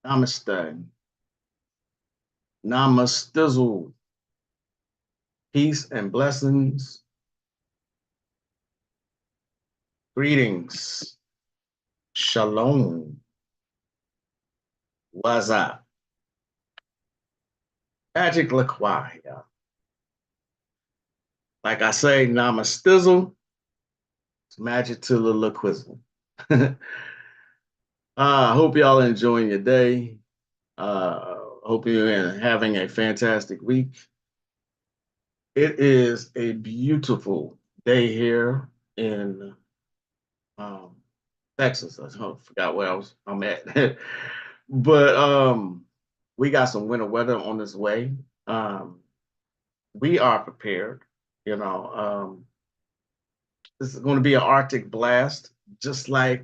Namaste. Namastizzle. Peace and blessings. Greetings. Shalom. What's up? Magic liqueur. Like I say, namastizzle. It's magic to the liquizzle. I hope y'all enjoying your day. Hope you're having a fantastic week. It is a beautiful day here in um, Texas. I forgot where I'm at. But we got some winter weather on this way. Um, we are prepared. You know, this is going to be an Arctic blast, just like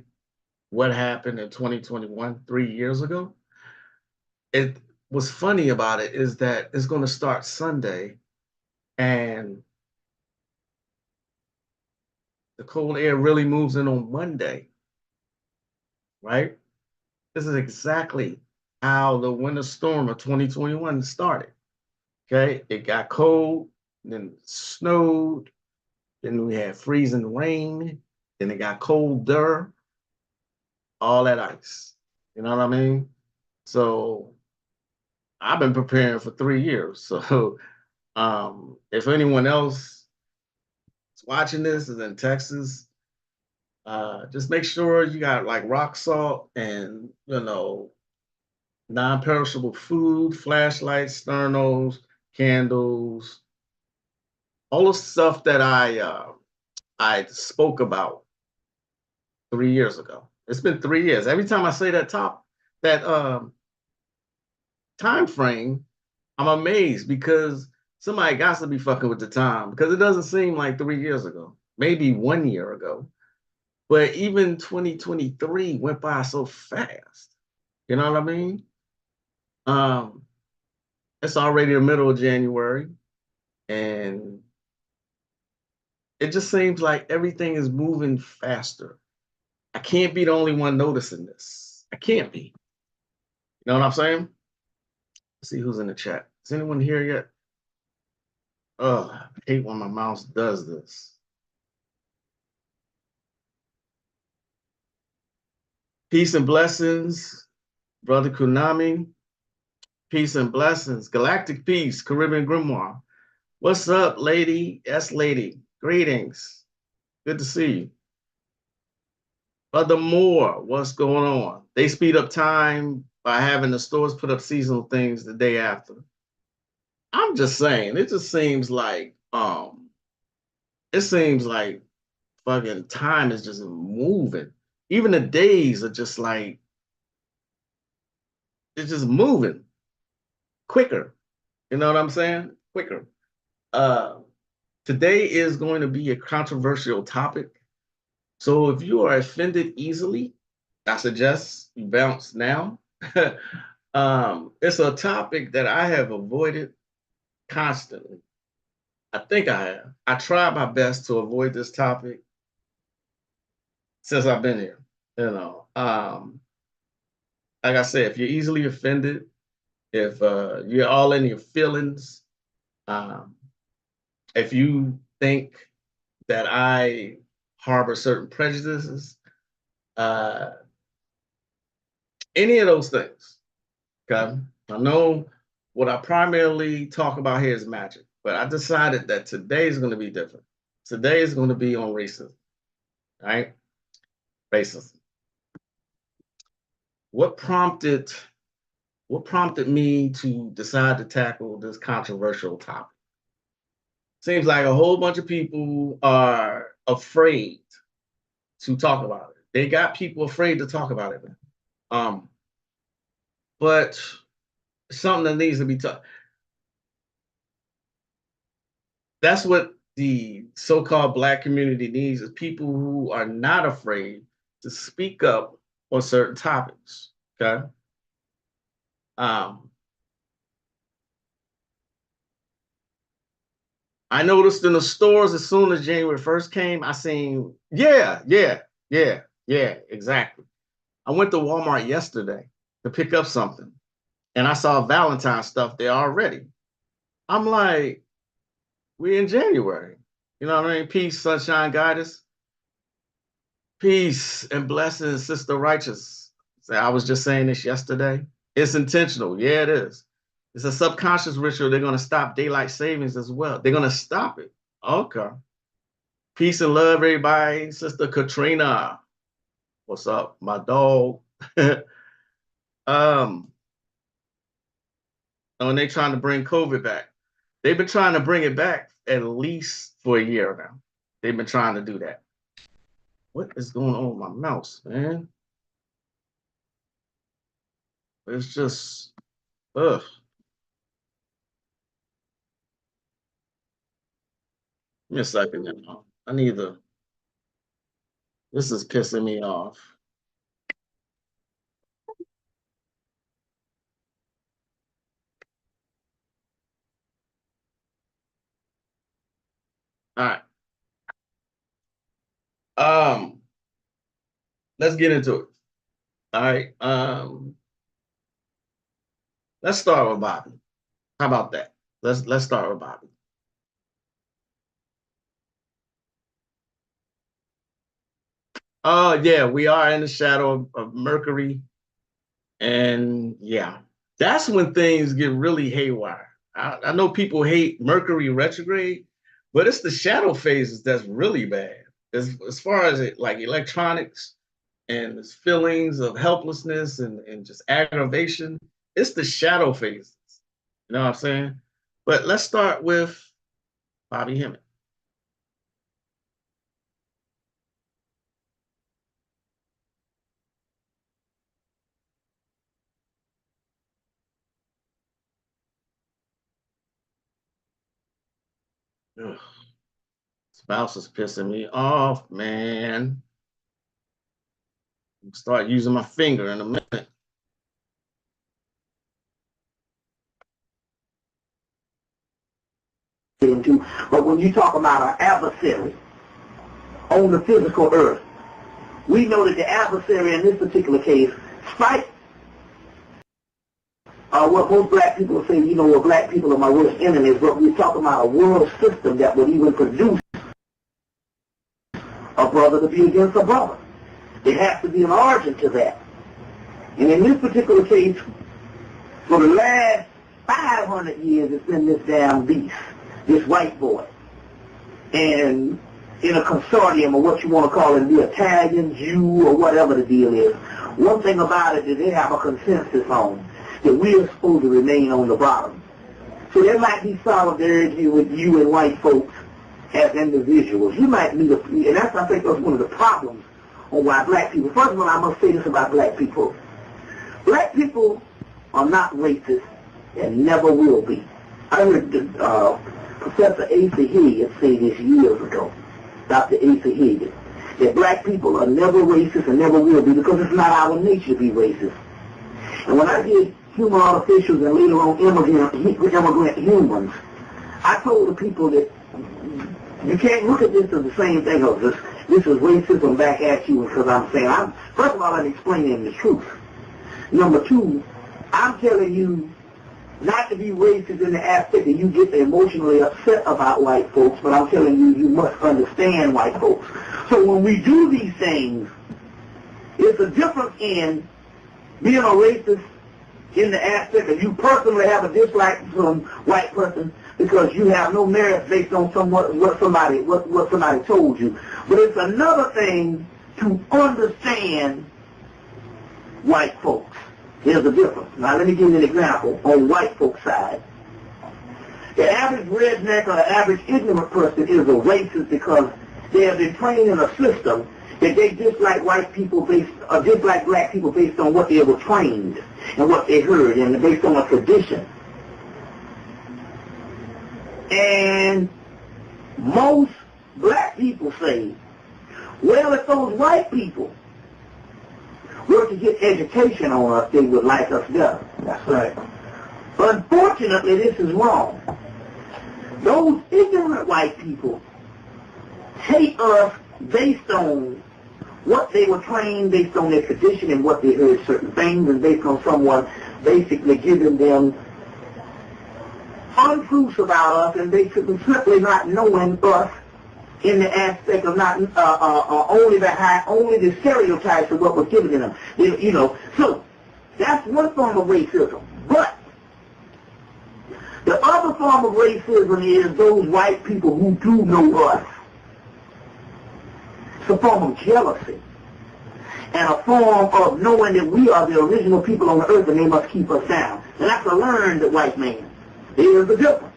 what happened in 2021, 3 years ago. It what's funny about it is that it's going to start Sunday, and the cold air really moves in on Monday, right? This is exactly how the winter storm of 2021 started. Okay, it got cold, then it snowed, then we had freezing rain, then it got colder, all that ice. You know what I mean? So I've been preparing for 3 years. So if anyone else is watching this is in Texas, just make sure you got like rock salt and non-perishable food, flashlights, sternos, candles, all the stuff that I spoke about 3 years ago. It's been 3 years. Every time I say that time frame, I'm amazed because somebody got to be fucking with the time because it doesn't seem like 3 years ago, maybe 1 year ago. But even 2023 went by so fast. You know what I mean? Um, it's already the middle of January, and it just seems like everything is moving faster. I can't be the only one noticing this. I can't be. You know what I'm saying? Let's see who's in the chat. Is anyone here yet? Oh, I hate when my mouse does this. Peace and blessings, Brother Kunami. Peace and blessings. Galactic peace, Caribbean Grimoire. What's up, lady? Yes, lady. Greetings. Good to see you. Brother Moore, what's going on? They speed up time by having the stores put up seasonal things the day after. I'm just saying, it seems like fucking time is just moving. Even the days are just like it's just moving quicker. You know what I'm saying? Quicker. Uh Today is going to be a controversial topic. So if you are offended easily, I suggest you bounce now. It's a topic that I have avoided constantly. I think I have. I try my best to avoid this topic since I've been here. You know, like I said, if you're easily offended, if you're all in your feelings, um, if you think that I harbor certain prejudices, uh, any of those things, okay? I know what I primarily talk about here is magic, but I decided that today is going to be different. Today is going to be on racism, right? Racism. What prompted what prompted me to decide to tackle this controversial topic? Seems like a whole bunch of people are afraid to talk about it. They got people afraid to talk about it. Um, but something that needs to be taught. That's what the so-called Black community needs is people who are not afraid to speak up on certain topics. Okay. Um, I noticed in the stores as soon as January 1st came, I seen, yeah, exactly. I went to Walmart yesterday to pick up something and I saw Valentine's stuff there already. I'm like, we in January. You know what I mean? Peace, sunshine, guidance. Peace and blessings, Sister Righteous. So I was just saying this yesterday. It's intentional. Yeah, it is. It's a subconscious ritual. They're going to stop daylight savings as well. They're going to stop it. Okay. Peace and love, everybody. Sister Katrina. What's up? My dog. um, and they're trying to bring COVID back. They've been trying to bring it back at least for a year now. They've been trying to do that. What is going on with my mouse, man? It's just, ugh. Give me a second now. I need to, this is pissing me off. All right. Um, let's get into it. All right. Let's start with Bobby. How about that? Let's start with Bobby. Yeah, we are in the shadow of Mercury. And yeah, that's when things get really haywire. I know people hate Mercury retrograde, but it's the shadow phases that's really bad. As far as it like electronics and its feelings of helplessness and just aggravation, it's the shadow phases. You know what I'm saying? But let's start with Bobby Hemmett. Ugh, spouse is pissing me off, man. Start using my finger in a minute. But when you talk about an adversary on the physical earth, we know that the adversary in this particular case, spite what most black people say, you know, what black people are my worst enemies, but we're talking about a world system that would even produce a brother to be against a brother. There has to be an origin to that. And in this particular case, for the last 500 years, it's been this damn beast, this white boy. And in a consortium, or what you want to call it, the Italian, Jew, or whatever the deal is, one thing about it is they have a consensus on that we're supposed to remain on the bottom. So there might be solidarity with you and white folks as individuals. You might need and that's, I think, that's one of the problems on why black people, first of all, I must say this about black people. Black people are not racist and never will be. I heard Professor Asa Hilliard say this years ago, Dr. Asa Hilliard, that black people are never racist and never will be because it's not our nature to be racist. And when I did human artificials and later on immigrant humans, I told the people that you can't look at this as the same thing as this is racism back at you because I'm saying, first of all, I'm explaining the truth. Number two, I'm telling you not to be racist in the aspect that you get emotionally upset about white folks, but I'm telling you, you must understand white folks. So when we do these things, it's a difference in being a racist in the aspect that you personally have a dislike to some white person because you have no merit based on what somebody told you. But it's another thing to understand white folks. There's a difference. Now let me give you an example on white folks' side. The average redneck or the average ignorant person is a racist because they have been trained in a system that they dislike white people dislike black people based on what they were trained and what they heard and based on a tradition. And most black people say, well, if those white people were to get education on us, they would like us better. That's right. Unfortunately, this is wrong. Those ignorant white people hate us based on what they were trained, based on their tradition and what they heard certain things, and based on someone basically giving them untruths about us, and basically simply not knowing us in the aspect of not only the stereotypes of what was given to them. You know, so that's one form of racism. But the other form of racism is those white people who do know us. It's a form of jealousy and a form of knowing that we are the original people on the earth and they must keep us down. And that's a learned white man. Here's the difference.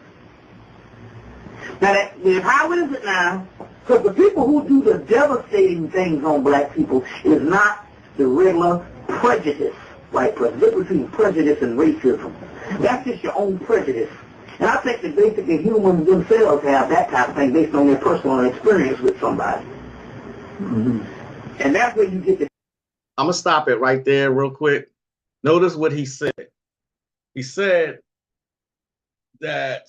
Now, how is it now? Because the people who do the devastating things on black people is not the regular prejudice, white prejudice. The difference between prejudice and racism. That's just your own prejudice. And I think that basically humans themselves have that type of thing based on their personal experience with somebody. Mm-hmm. And that's where you get the... I'm going to stop it right there real quick. Notice what he said. He said that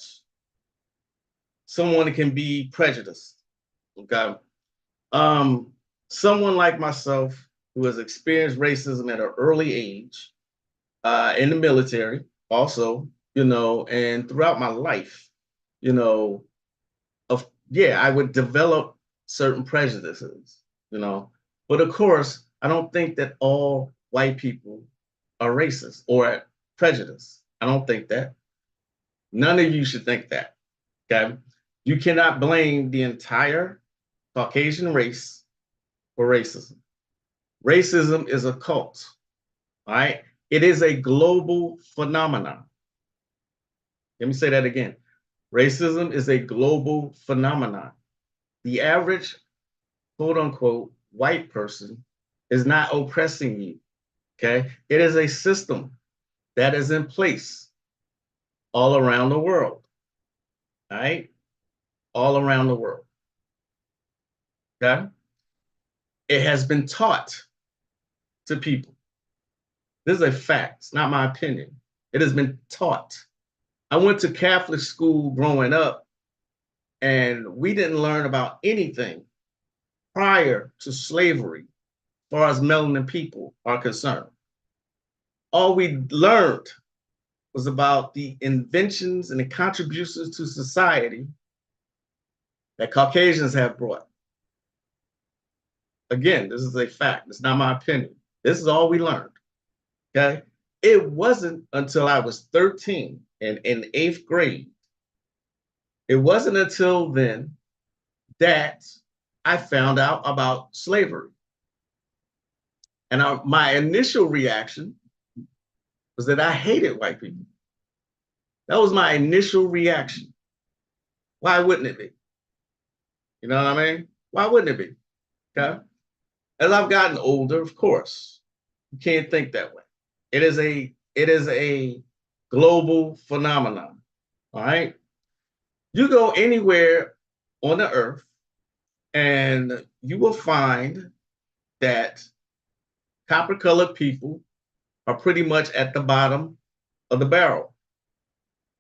someone can be prejudiced. Okay. Someone like myself who has experienced racism at an early age, in the military also, you know, and throughout my life, you know, I would develop certain prejudices, you know, but of course, I don't think that all white people are racist or prejudiced. I don't think that. None of you should think that, okay? You cannot blame the entire Caucasian race for racism. Racism is a cult, all right? It is a global phenomenon. Let me say that again. Racism is a global phenomenon. The average, quote unquote, white person is not oppressing you, okay? It is a system that is in place all around the world, all right? All around the world, okay? It has been taught to people. This is a fact. It's not my opinion. It has been taught. I went to Catholic school growing up, and we didn't learn about anything prior to slavery as far as melanin people are concerned. All we learned was about the inventions and the contributions to society that Caucasians have brought. Again, this is a fact. It's not my opinion. This is all we learned, okay? It wasn't until I was 13 and in 8th grade, it wasn't until then that I found out about slavery. And my initial reaction was that I hated white people. That was my initial reaction. Why wouldn't it be? You know what I mean? Why wouldn't it be? Okay. As I've gotten older, of course, you can't think that way. It is a global phenomenon. All right. You go anywhere on the earth and you will find that copper-colored people are pretty much at the bottom of the barrel.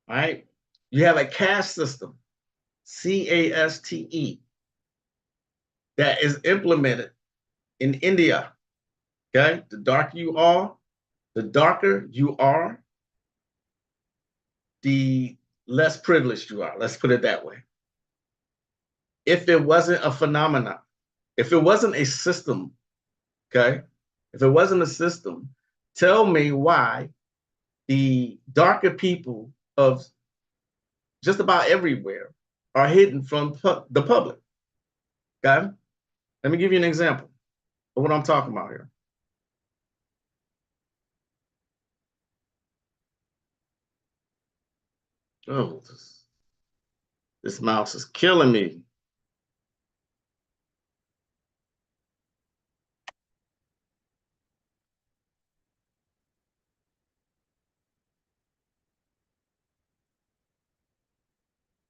All right. You have a caste system, CASTE, that is implemented in India. Okay. The darker you are, the less privileged you are. Let's put it that way. If it wasn't a phenomenon, if it wasn't a system, okay, if it wasn't a system, tell me why the darker people of just about everywhere are hidden from the public. Okay? Let me give you an example of what I'm talking about here. Oh, this mouse is killing me.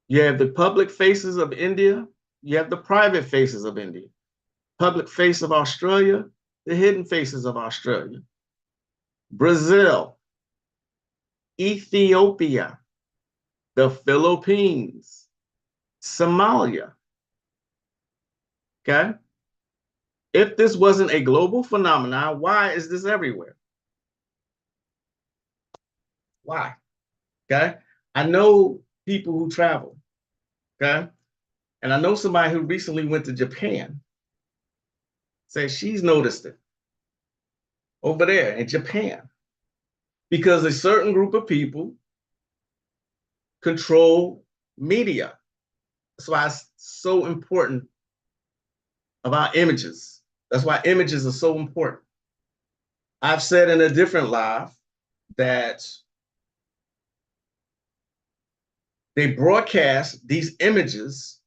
You have the public faces of India. You have the private faces of India. Public face of Australia, the hidden faces of Australia. Brazil, Ethiopia, the Philippines, Somalia. Okay. If this wasn't a global phenomenon, why is this everywhere? Why? Okay. I know people who travel. Okay. And I know somebody who recently went to Japan. Says she's noticed it over there in Japan because a certain group of people control media. That's why it's so important about images. That's why images are so important. I've said in a different live that they broadcast these images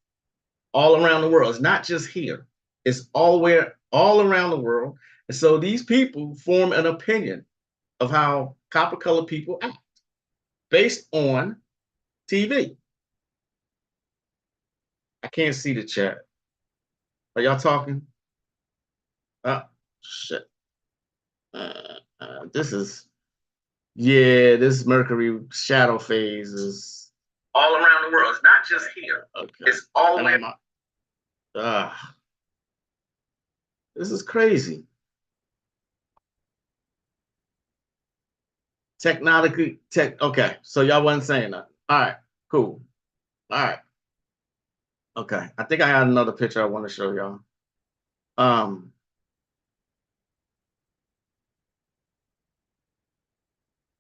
all around the world. It's not just here. It's all around the world. And so these people form an opinion of how copper colored people act based on TV. I can't see the chat. Are y'all talking? Oh, shit. This is, yeah, this Mercury shadow phase is all around the world. It's not just here. Okay. It's all around. This is crazy. Okay, so y'all wasn't saying that. All right, cool. All right. Okay, I think I had another picture I want to show y'all.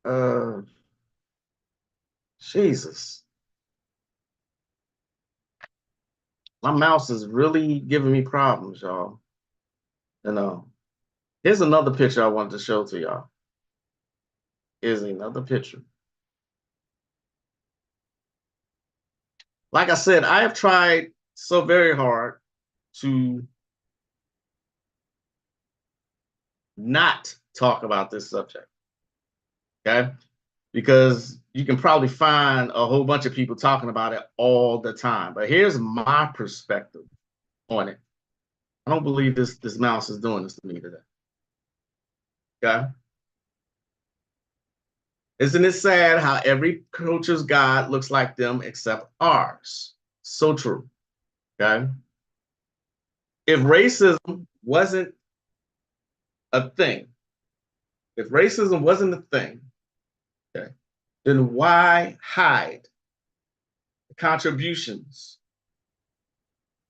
Uh, Jesus. My mouse is really giving me problems, y'all. You know. Here's another picture I wanted to show to y'all. Here's another picture. Like I said, I have tried so very hard to not talk about this subject, okay? Because you can probably find a whole bunch of people talking about it all the time. But here's my perspective on it. I don't believe this mouse is doing this to me today. Okay? Isn't it sad how every culture's God looks like them except ours? So true. Okay? If racism wasn't a thing, if racism wasn't a thing, okay, then why hide the contributions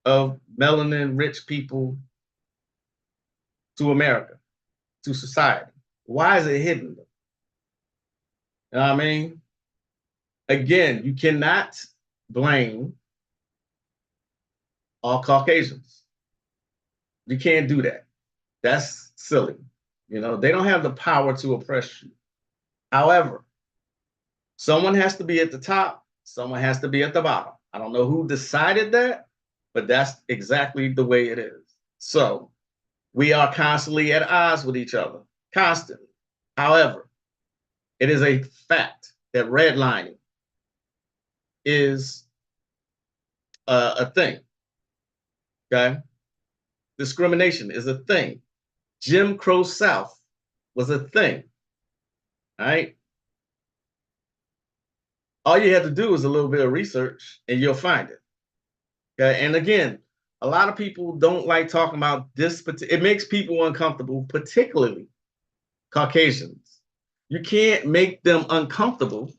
of melanin rich people to America, to society? Why is it hidden? You know what I mean? Again, you cannot blame all Caucasians. You can't do that. That's silly. You know, they don't have the power to oppress you. However, someone has to be at the top, someone has to be at the bottom. I don't know who decided that, but that's exactly the way it is. So we are constantly at odds with each other, constantly. However, it is a fact that redlining is a thing. Okay? Discrimination is a thing. Jim Crow South was a thing. All right? All you have to do is a little bit of research and you'll find it. Okay? And again, a lot of people don't like talking about this, but it makes people uncomfortable, particularly Caucasians. You can't make them uncomfortable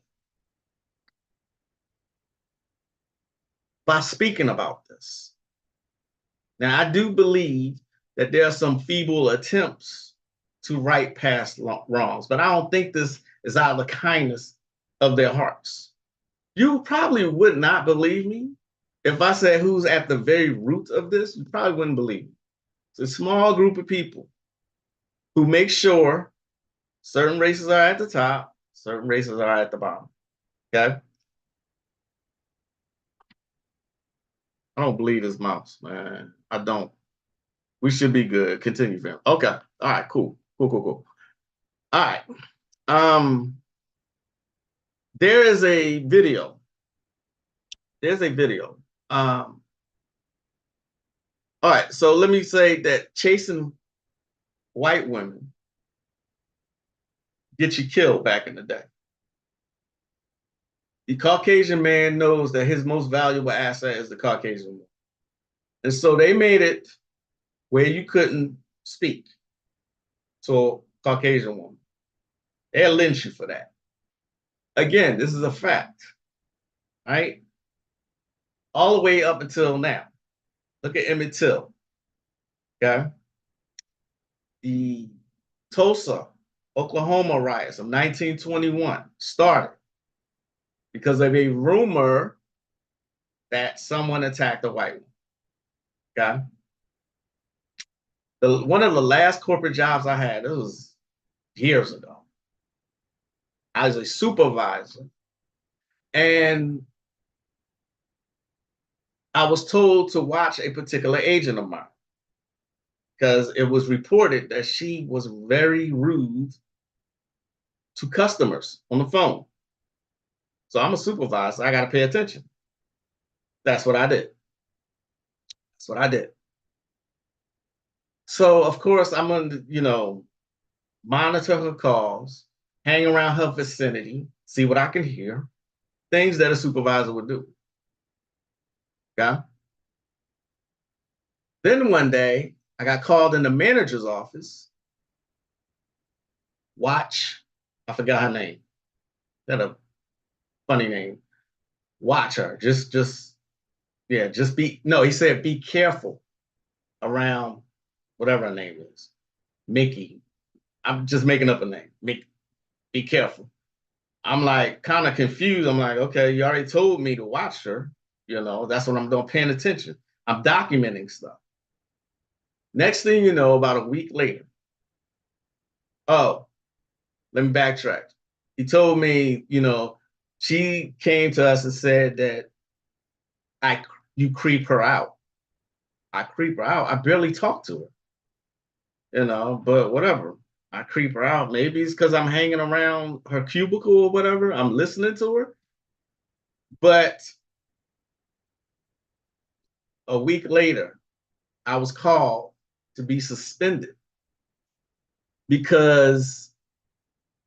by speaking about this. Now, I do believe that there are some feeble attempts to right past wrongs, but I don't think this is out of the kindness of their hearts. You probably would not believe me if I said who's at the very root of this. You probably wouldn't believe me. It's a small group of people who make sure certain races are at the top, certain races are at the bottom. Okay? I don't believe this mouse, man. I don't. We should be good. Continue, fam. Okay. All right, cool. Cool. All right. There is a video. There's a video. All right, so let me say that chasing white women get you killed back in the day. The Caucasian man knows that his most valuable asset is the Caucasian woman. And so they made it where you couldn't speak to a Caucasian woman. They'll lynch you for that. Again, this is a fact, right? All the way up until now. Look at Emmett Till, okay? The Tulsa, Oklahoma riots of 1921 started because of a rumor that someone attacked a white woman, okay? One of the last corporate jobs I had, it was years ago. I was a supervisor, and I was told to watch a particular agent of mine because it was reported that she was very rude to customers on the phone. So I'm a supervisor. I got to pay attention. That's what I did. That's what I did. So, of course, I'm going to, monitor her calls, hang around her vicinity, see what I can hear, things that a supervisor would do. Okay. Then one day, I got called in the manager's office. Watch, I forgot her name. That a funny name. Watch her. Just be, no, he said, be careful around whatever her name is. Mickey. I'm just making up a name. Mickey. Be careful. I'm like kind of confused. I'm like, okay, you already told me to watch her. That's what I'm doing, paying attention. I'm documenting stuff. Next thing you know, about a week later, oh, let me backtrack. He told me, she came to us and said that you creep her out. I creep her out. I barely talk to her, but whatever. I creep her out. Maybe it's because I'm hanging around her cubicle or whatever. I'm listening to her. But a week later, I was called to be suspended because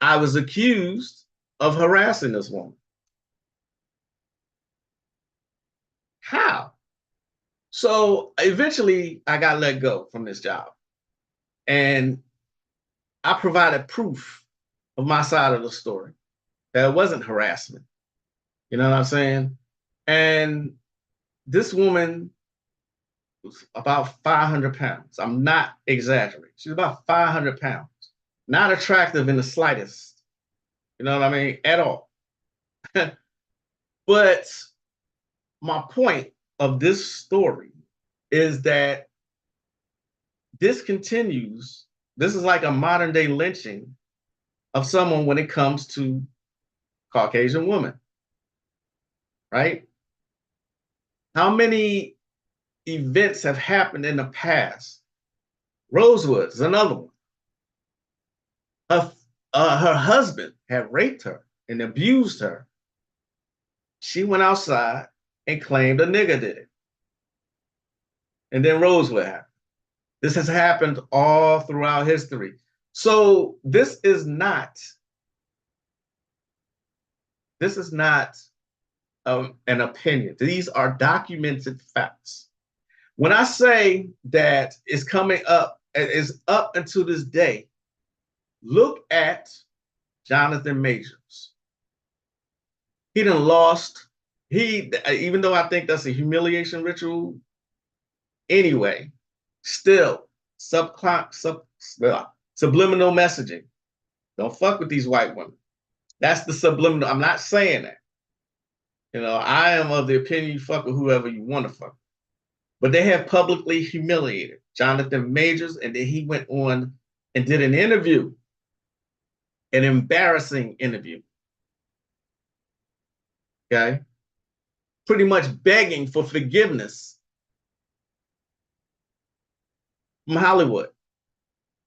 I was accused of harassing this woman. How? So eventually I got let go from this job. And I provided proof of my side of the story that it wasn't harassment. You know what I'm saying? And this woman was about 500 pounds. I'm not exaggerating. She's about 500 pounds. Not attractive in the slightest. You know what I mean? At all. But my point of this story is that this continues. This is like a modern day lynching of someone when it comes to Caucasian women, right? How many events have happened in the past? Rosewood is another one. Her husband had raped her and abused her. She went outside and claimed a nigga did it. And then Rosewood happened. This has happened all throughout history. So this is not an opinion. These are documented facts. When I say that it's coming up, is up until this day, look at Jonathan Majors. He done lost. Even though I think that's a humiliation ritual, anyway, still subliminal messaging. Don't fuck with these white women. That's the subliminal. I'm not saying that. I am of the opinion you fuck with whoever you want to fuck. But they have publicly humiliated Jonathan Majors, and then he went on and did an interview, an embarrassing interview. Okay? Pretty much begging for forgiveness from Hollywood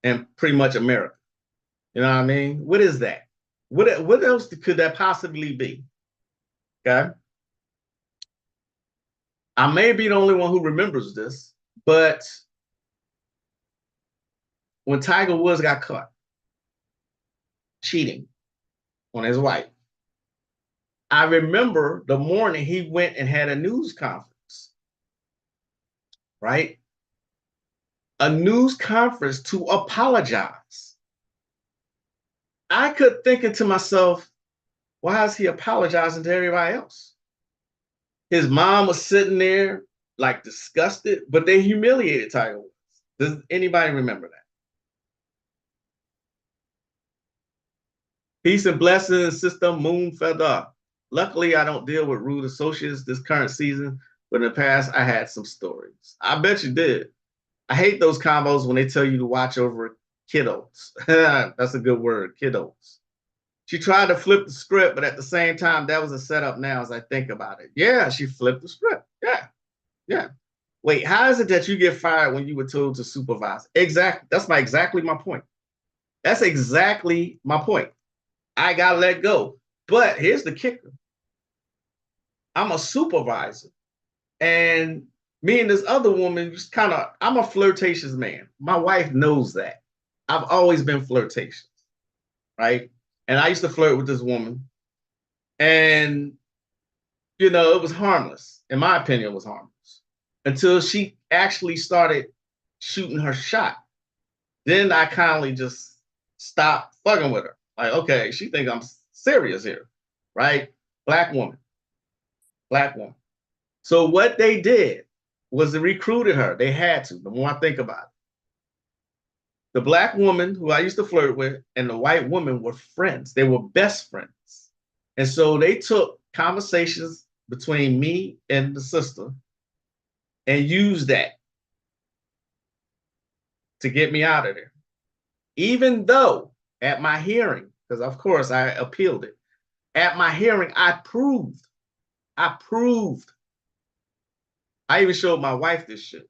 and pretty much America. You know what I mean? What is that? What else could that possibly be? Okay? I may be the only one who remembers this, but when Tiger Woods got caught cheating on his wife, I remember the morning he went and had a news conference, right? A news conference to apologize. I could thinking to myself, why is he apologizing to everybody else? His mom was sitting there like disgusted, but they humiliated Tiger Woods. Does anybody remember that? Peace and blessings, Sister Moon Feather. Luckily, I don't deal with rude associates this current season, but in the past, I had some stories. I bet you did. I hate those combos when they tell you to watch over kiddos. That's a good word, kiddos. She tried to flip the script, but at the same time, that was a setup now as I think about it. Yeah, she flipped the script. Yeah, yeah. Wait, how is it that you get fired when you were told to supervise? Exactly. That's exactly my point. That's exactly my point. I got let go. But here's the kicker. I'm a supervisor. And me and this other woman just kind of, I'm a flirtatious man. My wife knows that. I've always been flirtatious, right? And I used to flirt with this woman. And, it was harmless. In my opinion, it was harmless until she actually started shooting her shot. Then I kindly just stopped fucking with her. Like, okay, she thinks I'm serious here, right? Black woman, black woman. So what they did was they recruited her. They had to. The more I think about it, the black woman who I used to flirt with and the white woman were friends. They were best friends, and so they took conversations between me and the sister and used that to get me out of there. Even though at my hearing, because of course I appealed it, at my hearing, I proved, I even showed my wife this shit.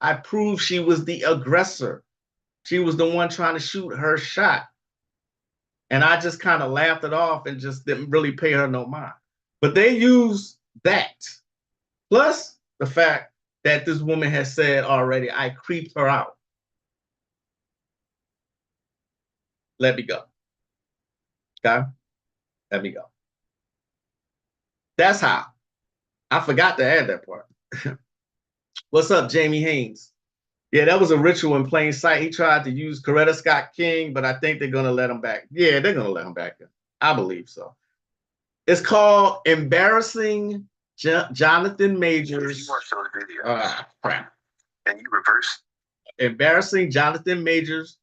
I proved she was the aggressor. She was the one trying to shoot her shot. And I just kind of laughed it off and just didn't really pay her no mind. But they used that. Plus the fact that this woman has said already, I creeped her out. Let me go. Okay? Let me go. That's how. I forgot to add that part. What's up, Jamie Haynes? Yeah, that was a ritual in plain sight. He tried to use Coretta Scott King, but I think they're going to let him back. Yeah, they're going to let him back in. I believe so. It's called Embarrassing Jonathan Majors. If you watched the video, crap. And you reverse. Embarrassing Jonathan Majors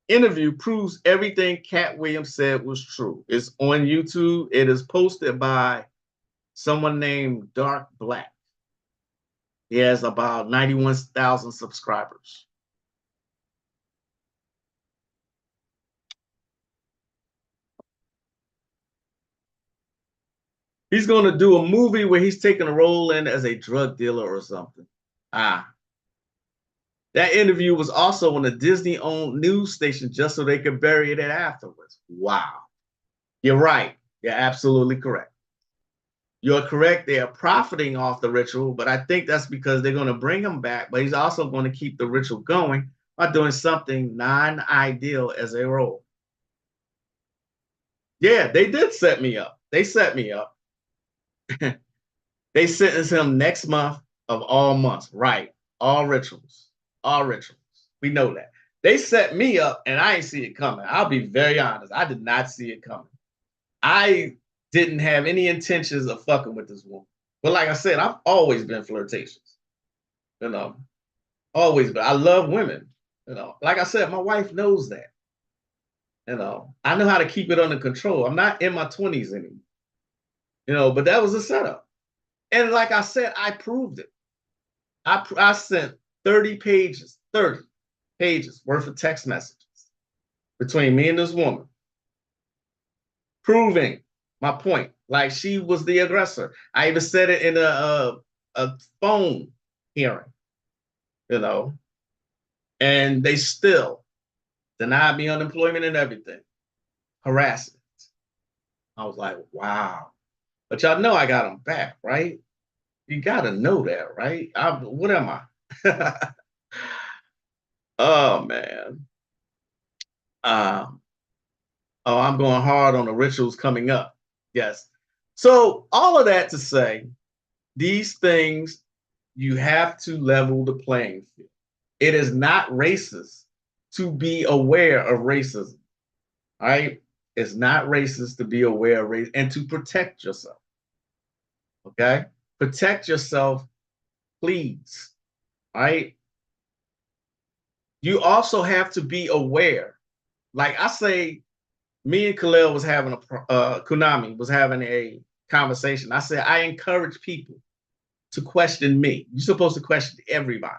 interview proves everything Cat Williams said was true. It's on YouTube. It is posted by someone named Dark Black. He has about 91,000 subscribers. He's going to do a movie where he's taking a role in as a drug dealer or something. That interview was also on a Disney-owned news station just so they could bury it afterwards. Wow. You're right. You're absolutely correct. You're correct. They are profiting off the ritual, but I think that's because they're going to bring him back, but he's also going to keep the ritual going by doing something non-ideal as a role. Yeah, they did set me up. They set me up. They sentence him next month of all months. Right. All rituals. All rituals. We know that. They set me up and I ain't see it coming. I'll be very honest. I did not see it coming. I didn't have any intentions of fucking with this woman. But like I said, I've always been flirtatious. Always been. I love women. Like I said, my wife knows that. I know how to keep it under control. I'm not in my 20s anymore. But that was a setup. And like I said, I proved it. I sent 30 pages worth of text messages between me and this woman, proving my point. Like she was the aggressor. I even said it in a phone hearing, and they still denied me unemployment and everything, harassment. I was like, wow. But y'all know I got them back, right? You got to know that, right? What am I? Oh, man. Oh, I'm going hard on the rituals coming up. Yes. So all of that to say, these things, you have to level the playing field. It is not racist to be aware of racism, right? It's not racist to be aware of race and to protect yourself, okay? Protect yourself, please, right? You also have to be aware. Like I say, me and Khalil was having Kunami was having a conversation. I said, I encourage people to question me. You're supposed to question everybody.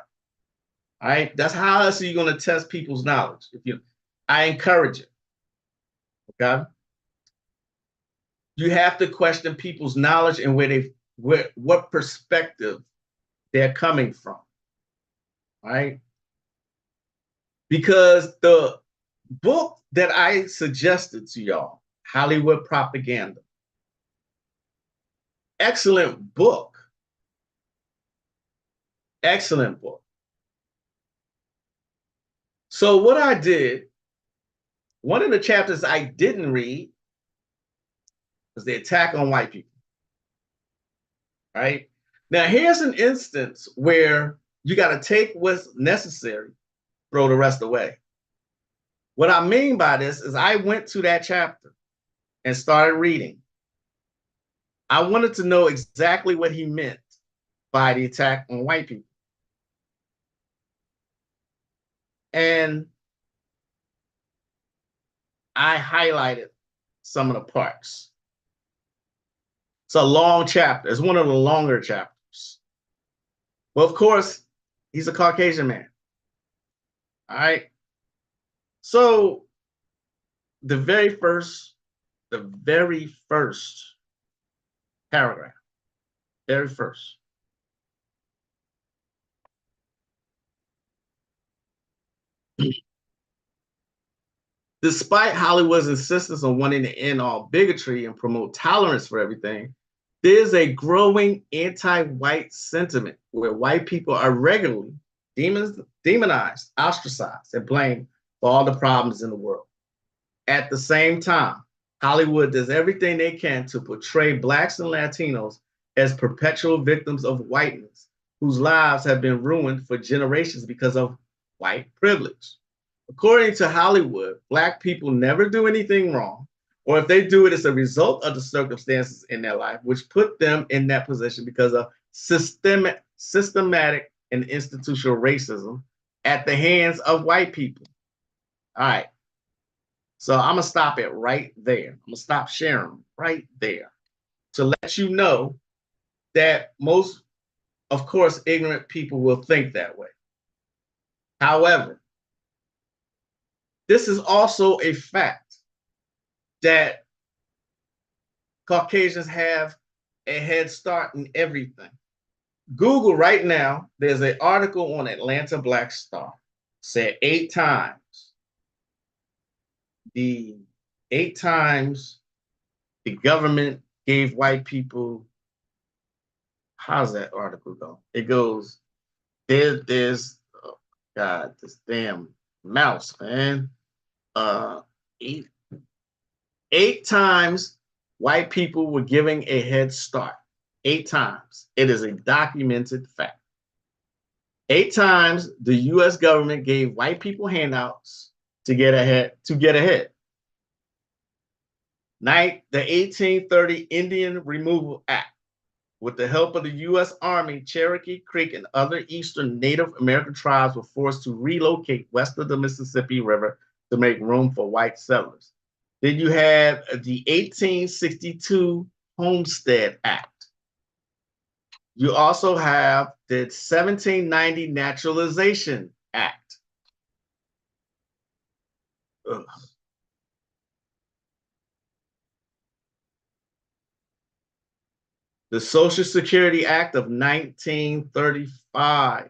All right. That's how else are you going to test people's knowledge. I encourage it. Okay. You have to question people's knowledge and what perspective they're coming from. Right. Because the book that I suggested to y'all, Hollywood Propaganda, excellent book. Excellent book. So what I did, one of the chapters I didn't read was the attack on white people. Right? Now, here's an instance where you got to take what's necessary, throw the rest away. What I mean by this is I went to that chapter and started reading. I wanted to know exactly what he meant by the attack on white people. And I highlighted some of the parts. It's a long chapter. It's one of the longer chapters. Well, of course, he's a Caucasian man. All right. So the very first paragraph, very first. Despite Hollywood's insistence on wanting to end all bigotry and promote tolerance for everything, there's a growing anti-white sentiment where white people are regularly demonized, ostracized, and blamed for all the problems in the world. At the same time, Hollywood does everything they can to portray Blacks and Latinos as perpetual victims of whiteness, whose lives have been ruined for generations because of white privilege. According to Hollywood, Black people never do anything wrong, or if they do it, it's a result of the circumstances in their life, which put them in that position because of systematic and institutional racism at the hands of white people. All right. So I'm going to stop it right there. I'm going to stop sharing right there to let you know that most, of course, ignorant people will think that way. However, this is also a fact that Caucasians have a head start in everything. Google right now, there's an article on Atlanta Black Star, said 8 times. The 8 times the government gave white people, how's that article go? It goes, there's oh God, this damn mouse, man. 8 times white people were giving a head start. 8 times. It is a documented fact. 8 times the US government gave white people handouts to get ahead. The 1830 Indian Removal Act, with the help of the US Army, Cherokee Creek and other eastern Native American tribes were forced to relocate west of the Mississippi River to make room for white settlers. Then you have the 1862 Homestead Act. You also have the 1790 Naturalization Act. Ugh. The Social Security Act of 1935.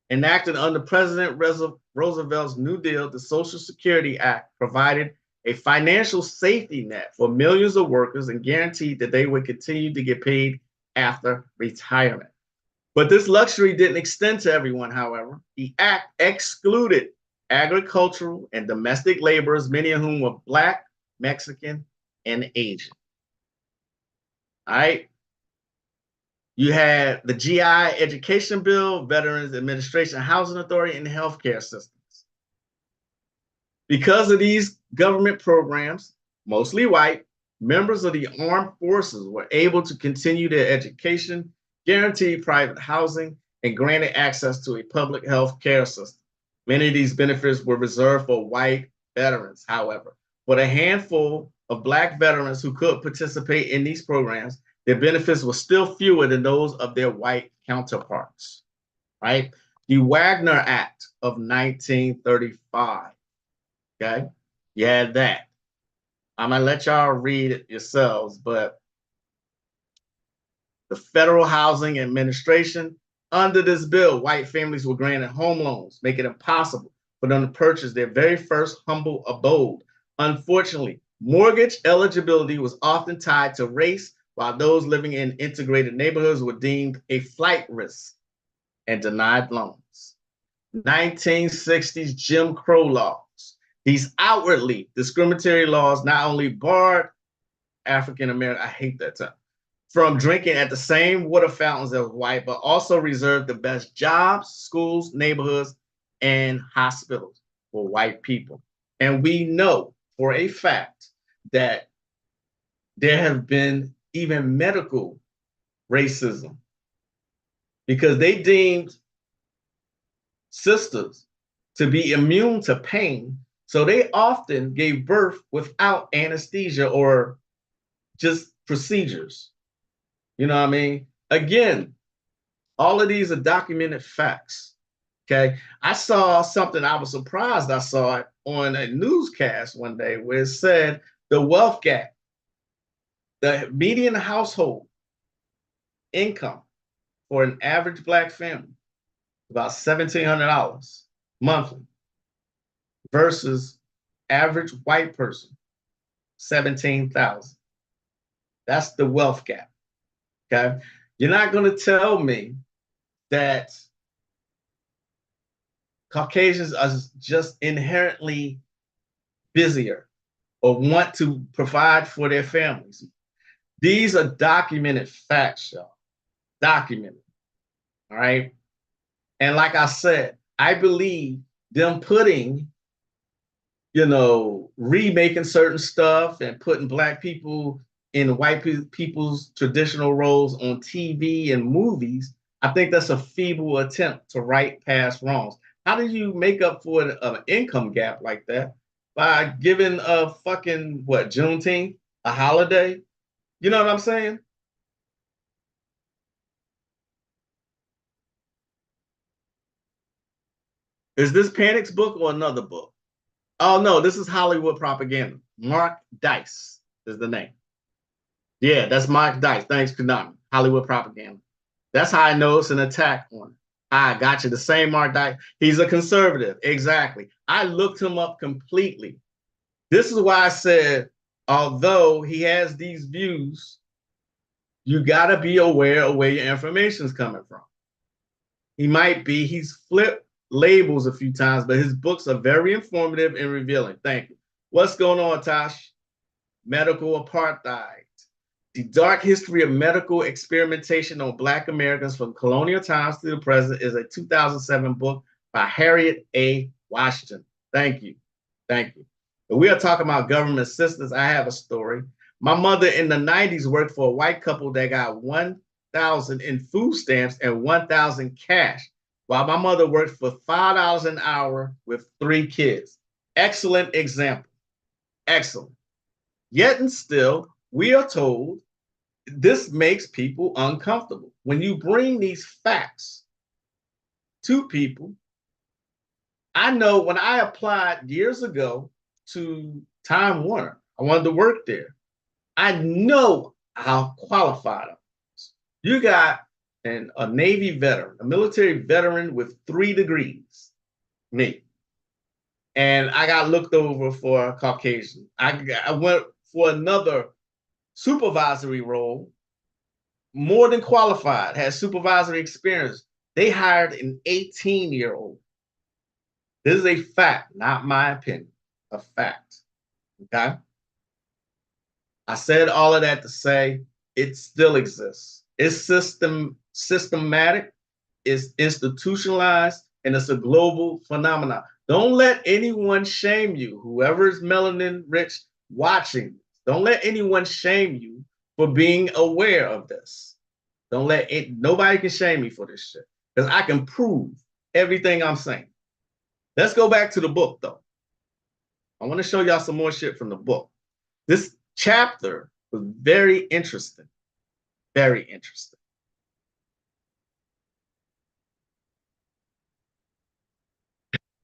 Enacted under President Roosevelt's New Deal, the Social Security Act provided a financial safety net for millions of workers and guaranteed that they would continue to get paid after retirement. But this luxury didn't extend to everyone, however. The act excluded agricultural and domestic laborers, many of whom were Black, Mexican, and aging. All right. You had the GI Education Bill, Veterans Administration Housing Authority, and healthcare systems. Because of these government programs, mostly white, members of the armed forces were able to continue their education, guaranteed private housing, and granted access to a public health care system. Many of these benefits were reserved for white veterans, however. For the handful of Black veterans who could participate in these programs, their benefits were still fewer than those of their white counterparts, right? The Wagner Act of 1935, okay? You had that. I'm gonna let y'all read it yourselves, but the Federal Housing Administration, under this bill, white families were granted home loans, making it impossible for them to purchase their very first humble abode. Unfortunately, mortgage eligibility was often tied to race, while those living in integrated neighborhoods were deemed a flight risk and denied loans. 1960s Jim Crow laws. These outwardly discriminatory laws not only barred African American, I hate that term, from drinking at the same water fountains as white, but also reserved the best jobs, schools, neighborhoods, and hospitals for white people. And we know for a fact that there have been even medical racism because they deemed sisters to be immune to pain. So they often gave birth without anesthesia or just procedures. You know what I mean? Again, all of these are documented facts. Okay. I saw something, I was surprised I saw it on a newscast one day where it said the wealth gap, the median household income for an average Black family, about $1,700 monthly versus average white person, 17,000. That's the wealth gap. Okay. You're not going to tell me that Caucasians are just inherently busier or want to provide for their families. These are documented facts, y'all. Documented. All right. And like I said, I believe them putting, remaking certain stuff and putting Black people in white people's traditional roles on TV and movies, I think that's a feeble attempt to right past wrongs. How do you make up for an income gap like that? By giving a fucking, Juneteenth, a holiday? You know what I'm saying? Is this Panic's book or another book? Oh, no, this is Hollywood Propaganda. Mark Dice is the name. Yeah, that's Mark Dice. Thanks, Konami. Hollywood Propaganda. That's how I know it's an attack on him. I got you. The same Mark Dice. He's a conservative. Exactly. I looked him up completely. This is why I said, although he has these views, you got to be aware of where your information is coming from. He's flipped labels a few times, but his books are very informative and revealing. Thank you. What's going on, Tosh? Medical apartheid. The Dark History of Medical Experimentation on Black Americans from Colonial Times to the Present is a 2007 book by Harriet A. Washington. Thank you. Thank you. But we are talking about government assistance. I have a story. My mother in the 90s worked for a white couple that got 1,000 in food stamps and 1,000 cash, while my mother worked for $5 an hour with 3 kids. Excellent example. Excellent. Yet and still, we are told this makes people uncomfortable. When you bring these facts to people, I know when I applied years ago to Time Warner, I wanted to work there. I know how qualified I was. You got a Navy veteran, a military veteran with 3 degrees, me. And I got looked over for a Caucasian. I went for another supervisory role, more than qualified, had supervisory experience. They hired an 18-year-old. This is a fact, not my opinion, a fact. Okay. I said all of that to say it still exists. It's systematic, it's institutionalized, and it's a global phenomenon. Don't let anyone shame you, whoever is melanin rich watching. Don't let anyone shame you for being aware of this. Don't let it, nobody can shame me for this shit because I can prove everything I'm saying. Let's go back to the book though. I want to show y'all some more shit from the book. This chapter was very interesting. Very interesting.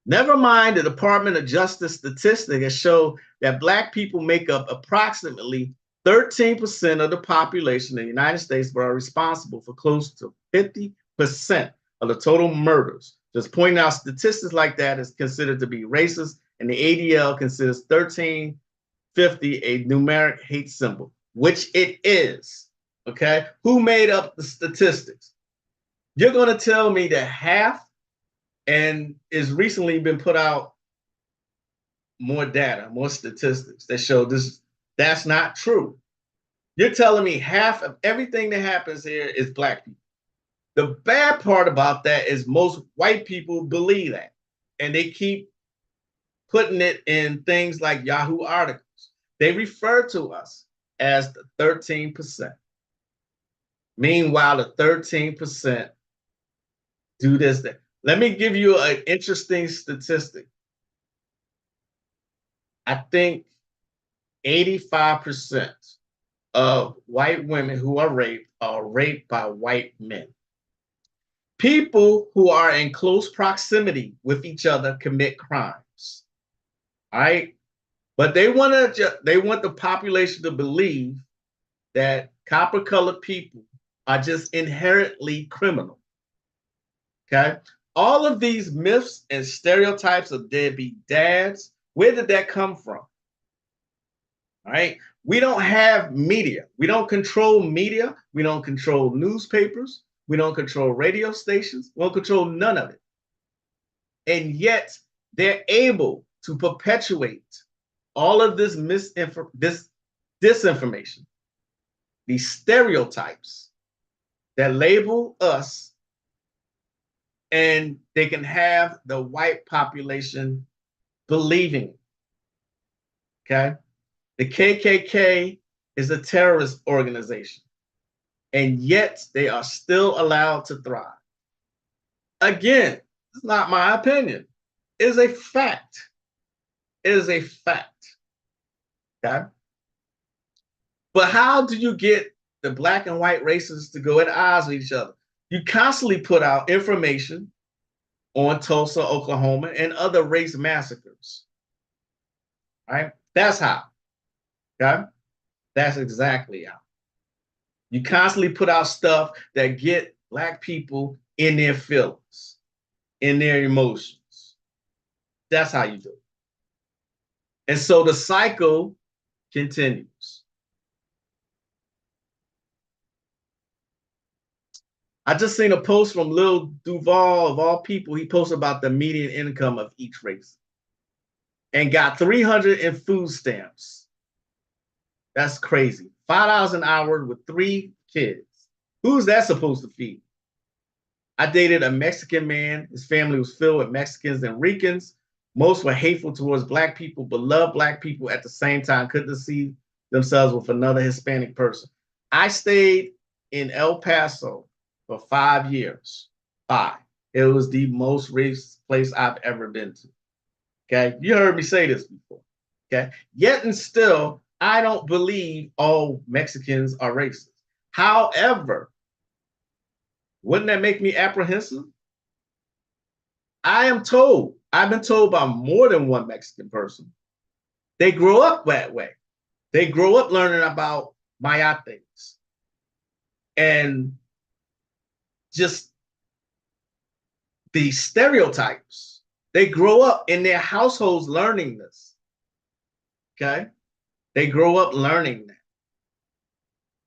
Never mind the Department of Justice statistics that show that Black people make up approximately 13% of the population in the United States, but are responsible for close to 50% of the total murders. Just pointing out statistics like that is considered to be racist, and the ADL considers 1350 a numeric hate symbol, which it is. Okay? Who made up the statistics? You're going to tell me that half, and it's recently been put out more data, more statistics that show this. That's not true. You're telling me half of everything that happens here is Black people. The bad part about that is most white people believe that, and they keep putting it in things like Yahoo articles. They refer to us as the 13%. Meanwhile, the 13% do this thing. Let me give you an interesting statistic. I think 85% of white women who are raped by white men. People who are in close proximity with each other commit crimes. All right. But they want the population to believe that copper colored people are just inherently criminal. Okay. All of these myths and stereotypes of deadbeat dads, where did that come from? All right. We don't have media. We don't control media. We don't control newspapers. We don't control radio stations. We don't control none of it. And yet they're able to perpetuate all of this disinformation, these stereotypes that label us, and they can have the white population believing it. Okay? The KKK is a terrorist organization, and yet they are still allowed to thrive. Again, it's not my opinion. It is a fact. It is a fact. Okay? But how do you get the Black and white races to go at odds with each other? You constantly put out information on Tulsa, Oklahoma, and other race massacres. Right? That's how. Okay? That's exactly how. You constantly put out stuff that get Black people in their feelings, in their emotions. That's how you do it. And so the cycle continues. I just seen a post from Lil Duval, of all people. He posted about the median income of each race and got 300 in food stamps. That's crazy. $5 an hour with 3 kids. Who's that supposed to feed? I dated a Mexican man. His family was filled with Mexicans and Ricans. Most were hateful towards Black people, but loved Black people at the same time, couldn't see themselves with another Hispanic person. I stayed in El Paso for 5 years. 5. It was the most racist place I've ever been to. Okay. You heard me say this before. Okay. Yet and still, I don't believe all Mexicans are racist. However, wouldn't that make me apprehensive? I've been told by more than one Mexican person, they grow up that way. They grow up learning about Mayates and just the stereotypes. They grow up in their households learning this. Okay? They grow up learning that.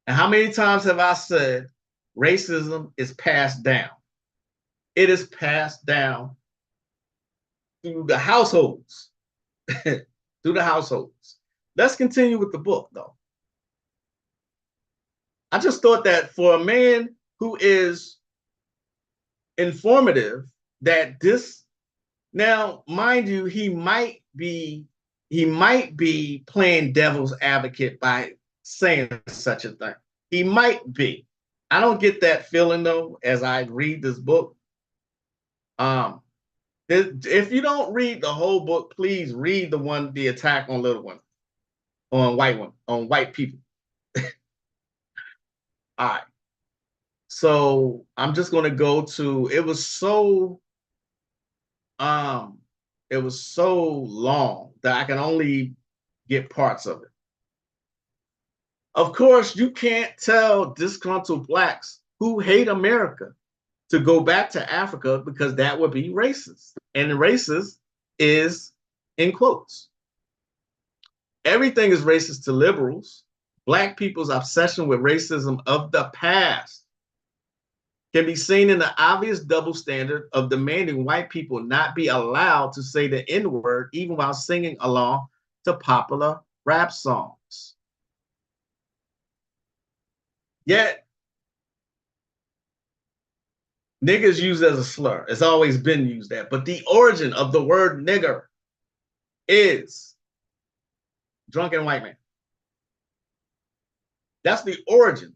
And how many times have I said racism is passed down? It is passed down through the households. Through the households. Let's continue with the book, though. I just thought that for a man who is informative, that this, now mind you, he might be playing devil's advocate by saying such a thing. He might be. I don't get that feeling though as I read this book. Um, if you don't read the whole book, please read the attack on little one, on white people. All right. So I'm just gonna go to um it was so long that I can only get parts of it. Of course, you can't tell disgruntled blacks who hate America to go back to Africa because that would be racist. And racist is in quotes. Everything is racist to liberals. Black people's obsession with racism of the past can be seen in the obvious double standard of demanding white people not be allowed to say the N-word even while singing along to popular rap songs. Yet, nigger is used as a slur. It's always been used that. But the origin of the word nigger is drunken white man. That's the origin.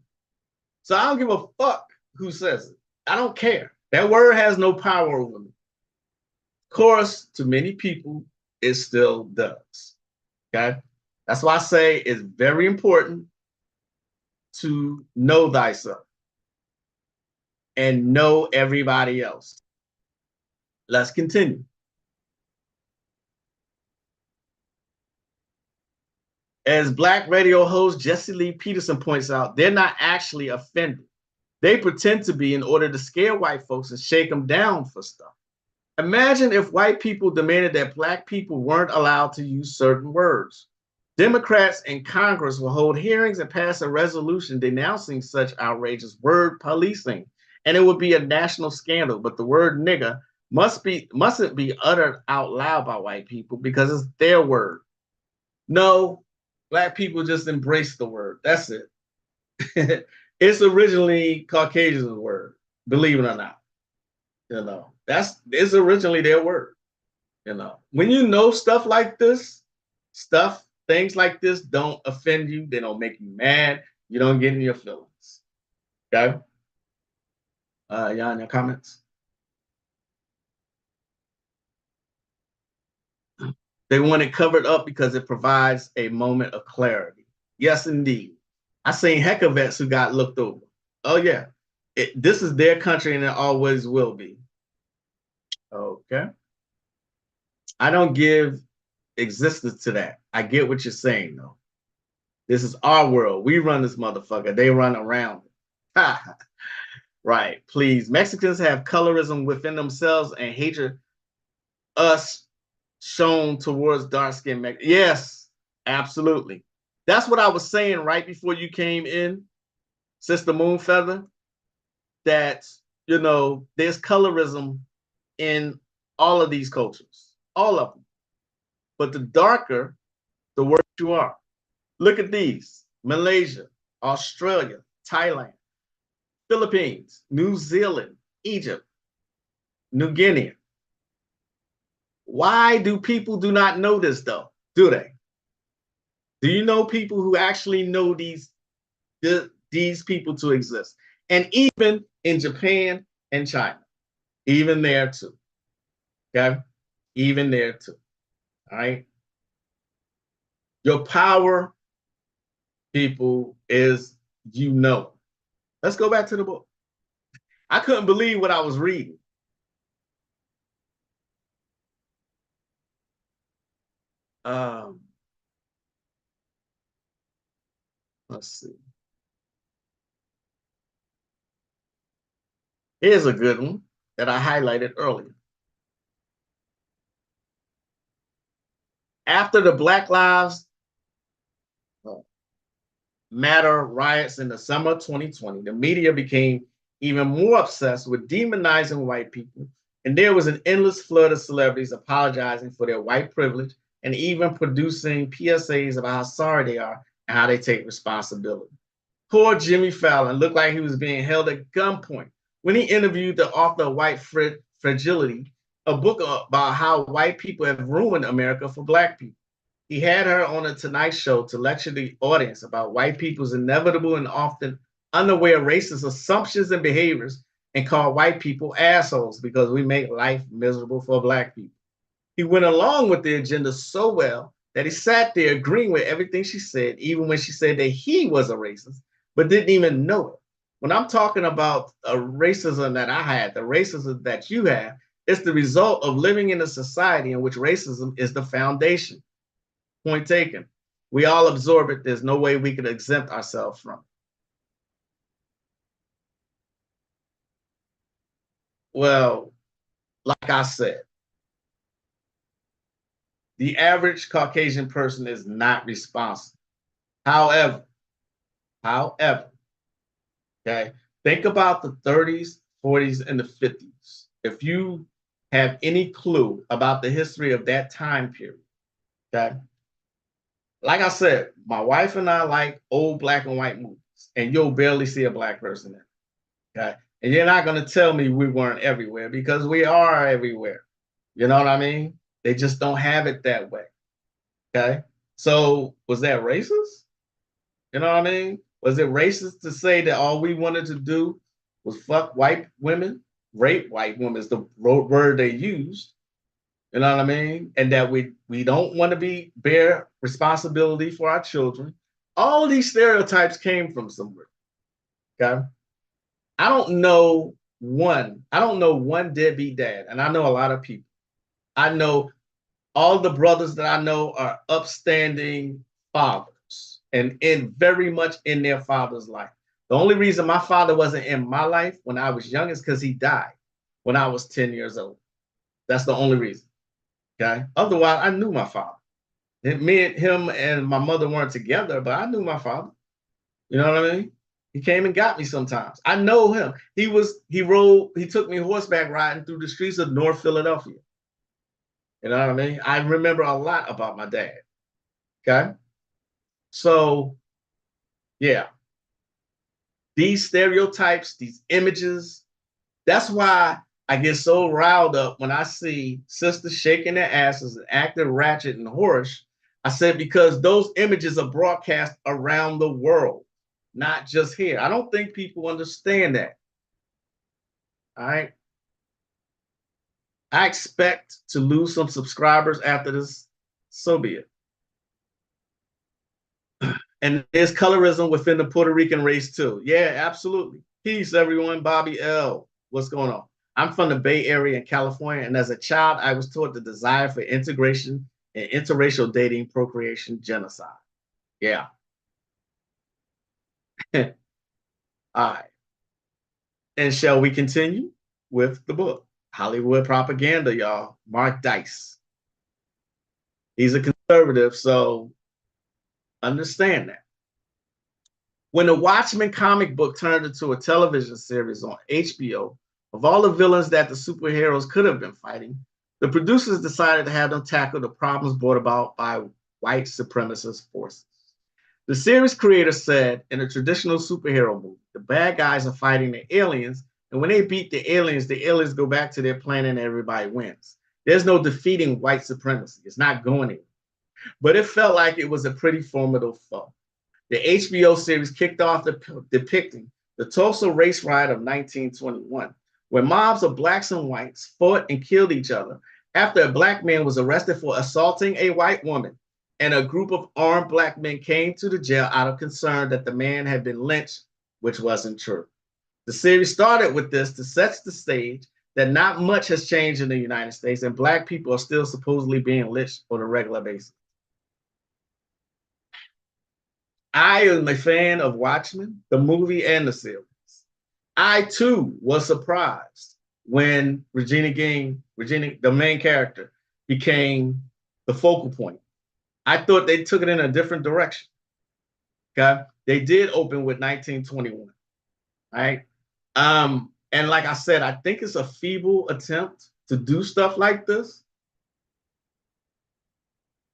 So I don't give a fuck who says it. I don't care. That word has no power over me. Of course, to many people, it still does. Okay? That's why I say it's very important to know thyself and know everybody else. Let's continue. As Black radio host Jesse Lee Peterson points out, they're not actually offended. They pretend to be in order to scare white folks and shake them down for stuff. Imagine if white people demanded that black people weren't allowed to use certain words. Democrats in Congress will hold hearings and pass a resolution denouncing such outrageous word policing, and it would be a national scandal. But the word nigger mustn't be uttered out loud by white people because it's their word. No, black people just embrace the word. That's it. It's originally Caucasian's word, believe it or not. It's originally their word. When you know stuff like this, things like this don't offend you, they don't make you mad, you don't get in your feelings. Okay? Y'all in your comments? They want it covered up because it provides a moment of clarity. Yes, indeed. I seen heck of vets who got looked over. Oh yeah. This is their country and it always will be. Okay. I don't give existence to that. I get what you're saying though. This is our world. We run this motherfucker. They run around it. Right. Please. Mexicans have colorism within themselves and hatred us shown towards dark-skinned Mexicans. Yes, absolutely. That's what I was saying right before you came in, Sister Moonfeather, that, there's colorism in all of these cultures, all of them. But the darker, the worse you are. Look at these: Malaysia, Australia, Thailand, Philippines, New Zealand, Egypt, New Guinea. Why do people do not know this though? Do they? Do you know people who actually know these people to exist? And even in Japan and China, even there too. Okay? Even there too. All right? Your power, people, is Let's go back to the book. I couldn't believe what I was reading. Let's see. Here's a good one that I highlighted earlier. After the Black Lives Matter riots in the summer of 2020, the media became even more obsessed with demonizing white people, and there was an endless flood of celebrities apologizing for their white privilege and even producing PSAs about how sorry they are and how they take responsibility. Poor Jimmy Fallon looked like he was being held at gunpoint when he interviewed the author of White Fragility, a book about how white people have ruined America for black people. He had her on a Tonight Show to lecture the audience about white people's inevitable and often unaware racist assumptions and behaviors and called white people assholes because we make life miserable for black people. He went along with the agenda so well that he sat there agreeing with everything she said, even when she said that he was a racist, but didn't even know it. When I'm talking about a racism that I had, the racism that you have, it's the result of living in a society in which racism is the foundation. Point taken. We all absorb it. There's no way we can exempt ourselves from it. Well, like I said, the average Caucasian person is not responsible. However, however, okay, think about the 30s, 40s, and the 50s. If you have any clue about the history of that time period, okay, like I said, my wife and I like old black and white movies, and you'll barely see a black person in it. Okay. And you're not going to tell me we weren't everywhere because we are everywhere. You know what I mean? They just don't have it that way. Okay. So was that racist? You know what I mean? Was it racist to say that all we wanted to do was fuck white women, rape white women is the word they used. You know what I mean? And that we don't want to be bear responsibility for our children. All these stereotypes came from somewhere. Okay. I don't know one deadbeat dad, and I know a lot of people. I know all the brothers that I know are upstanding fathers and in very much in their father's life. The only reason my father wasn't in my life when I was young is because he died when I was 10 years old. That's the only reason. Okay. Otherwise, I knew my father. Me and him and my mother weren't together, but I knew my father. You know what I mean? He came and got me sometimes. I know him. He took me horseback riding through the streets of North Philadelphia. You know what I mean? I remember a lot about my dad. Okay. So yeah, these stereotypes, these images, that's why I get so riled up when I see sisters shaking their asses and acting ratchet and whorish. I said, because those images are broadcast around the world, not just here. I don't think people understand that. All right. I expect to lose some subscribers after this. So be it. And there's colorism within the Puerto Rican race too. Yeah, absolutely. Peace, everyone. Bobby L. What's going on? I'm from the Bay Area in California, and as a child, I was taught the desire for integration and interracial dating, procreation, genocide. Yeah. All right. And shall we continue with the book? Hollywood Propaganda, y'all. Mark Dice. He's a conservative, so understand that. When the Watchmen comic book turned into a television series on HBO, of all the villains that the superheroes could have been fighting, the producers decided to have them tackle the problems brought about by white supremacist forces. The series creator said in a traditional superhero movie, the bad guys are fighting the aliens, and when they beat the aliens go back to their planet and everybody wins. There's no defeating white supremacy. It's not going anywhere. But it felt like it was a pretty formidable foe. The HBO series kicked off depicting the Tulsa race riot of 1921, where mobs of blacks and whites fought and killed each other after a black man was arrested for assaulting a white woman, and a group of armed black men came to the jail out of concern that the man had been lynched, which wasn't true. The series started with this to set the stage that not much has changed in the United States, and black people are still supposedly being lynched on a regular basis. I am a fan of Watchmen, the movie and the series. I too was surprised when the main character, became the focal point. I thought they took it in a different direction. Okay. They did open with 1921. Right. And like I said, I think it's a feeble attempt to do stuff like this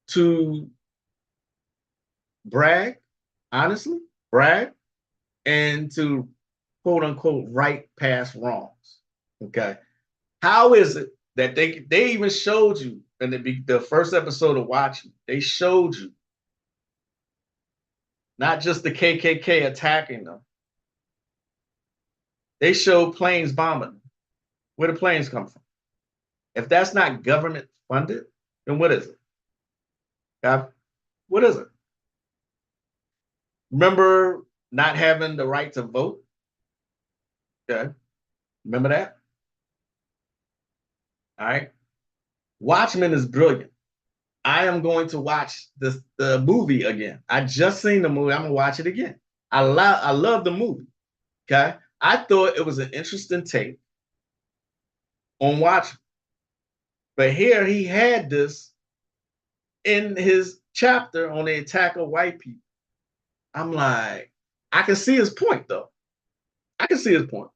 to brag, honestly, brag. and to quote unquote right past wrongs. Okay. How is it that they even showed you in the first episode of Watchmen, they showed you not just the KKK attacking them, they showed planes bombing them. Where the planes come from? If that's not government funded, then what is it? What is it? Remember not having the right to vote? Okay. Remember that? All right. Watchmen is brilliant. I am going to watch the movie again. I just seen the movie. I'm gonna watch it again. I love the movie. Okay. I thought it was an interesting take on Watchmen. But here he had this in his chapter on the attack of white people. I'm like, I can see his point though. I can see his point.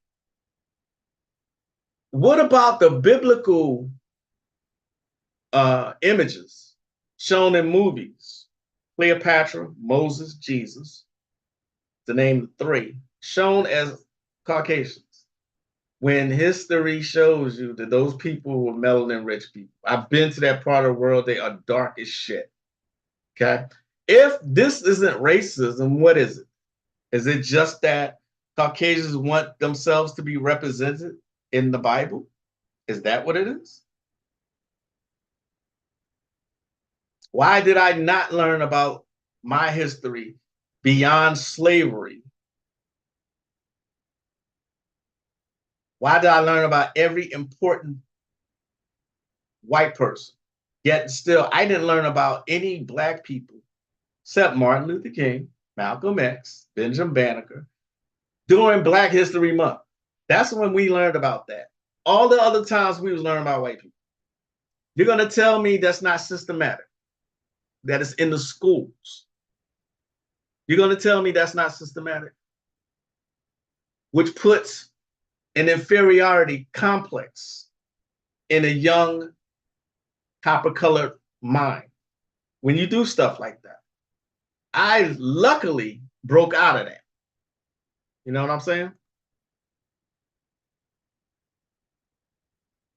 What about the biblical images shown in movies? Cleopatra, Moses, Jesus, to name the three, shown as Caucasians. When history shows you that those people were melanin rich people. I've been to that part of the world, they are dark as shit. Okay. If this isn't racism, what is it? Is it just that Caucasians want themselves to be represented in the Bible? Is that what it is? Why did I not learn about my history beyond slavery? Why did I learn about every important white person? Yet still, I didn't learn about any black people except Martin Luther King, Malcolm X, Benjamin Banneker during Black History Month. That's when we learned about that. All the other times we was learning about white people. You're going to tell me that's not systematic, that it's in the schools. You're going to tell me that's not systematic, which puts an inferiority complex in a young copper-colored mind when you do stuff like that. I luckily broke out of that. You know what I'm saying?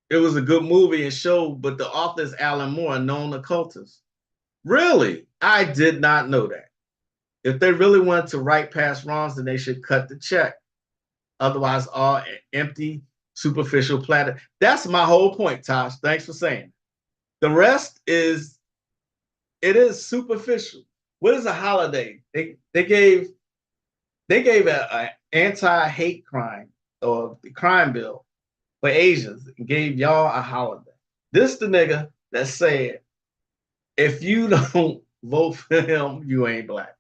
It was a good movie and show, but the author is Alan Moore, a known occultist. Really? I did not know that. If they really wanted to right past wrongs, then they should cut the check. Otherwise, all empty, superficial platter. That's my whole point, Tosh. Thanks for saying. The rest is, it is superficial. What is a holiday? They gave an anti-hate crime or the crime bill for Asians and gave y'all a holiday. This the nigga that said, if you don't vote for him, you ain't black.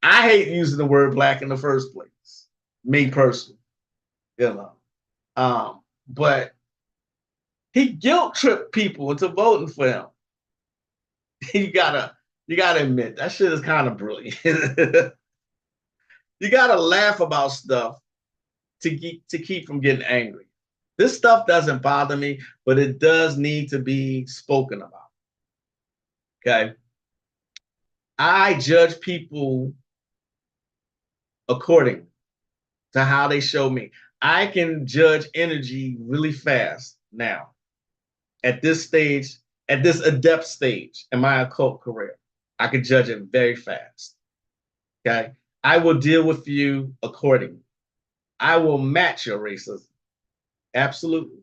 I hate using the word black in the first place, me personally, you know. But he guilt tripped people into voting for him. you gotta admit that shit is kind of brilliant. You gotta laugh about stuff to keep from getting angry. This stuff doesn't bother me, but it does need to be spoken about. Okay. I judge people according to how they show me. I can judge energy really fast now at this stage, at this adept stage in my occult career. I can judge it very fast. Okay. I will deal with you accordingly. I will match your racism. Absolutely.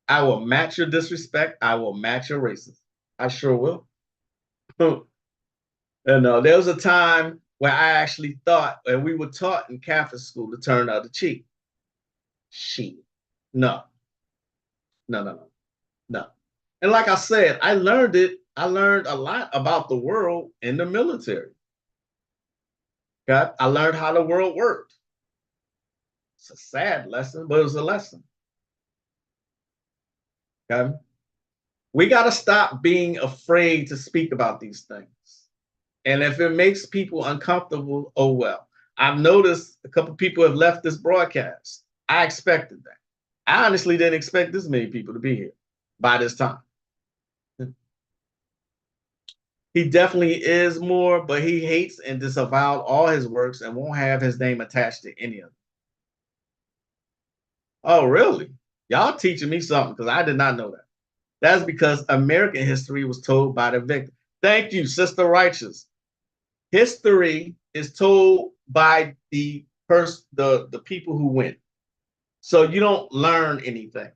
I will match your disrespect. I will match your racism. I sure will. And there was a time where I actually thought, and we were taught in Catholic school to turn the other cheek. Shit. No. No, no, no, no. And like I said, I learned it. I learned a lot about the world in the military. Okay? I learned how the world worked. It's a sad lesson, but it was a lesson. Okay? We got to stop being afraid to speak about these things. And if it makes people uncomfortable, oh well. I've noticed a couple people have left this broadcast. I expected that. I honestly didn't expect this many people to be here by this time. He definitely is more, but he hates and disavowed all his works and won't have his name attached to any of them. Oh, really? Y'all teaching me something because I did not know that. That's because American history was told by the victim. Thank you, Sister Righteous. History is told by the people who win. So you don't learn anything.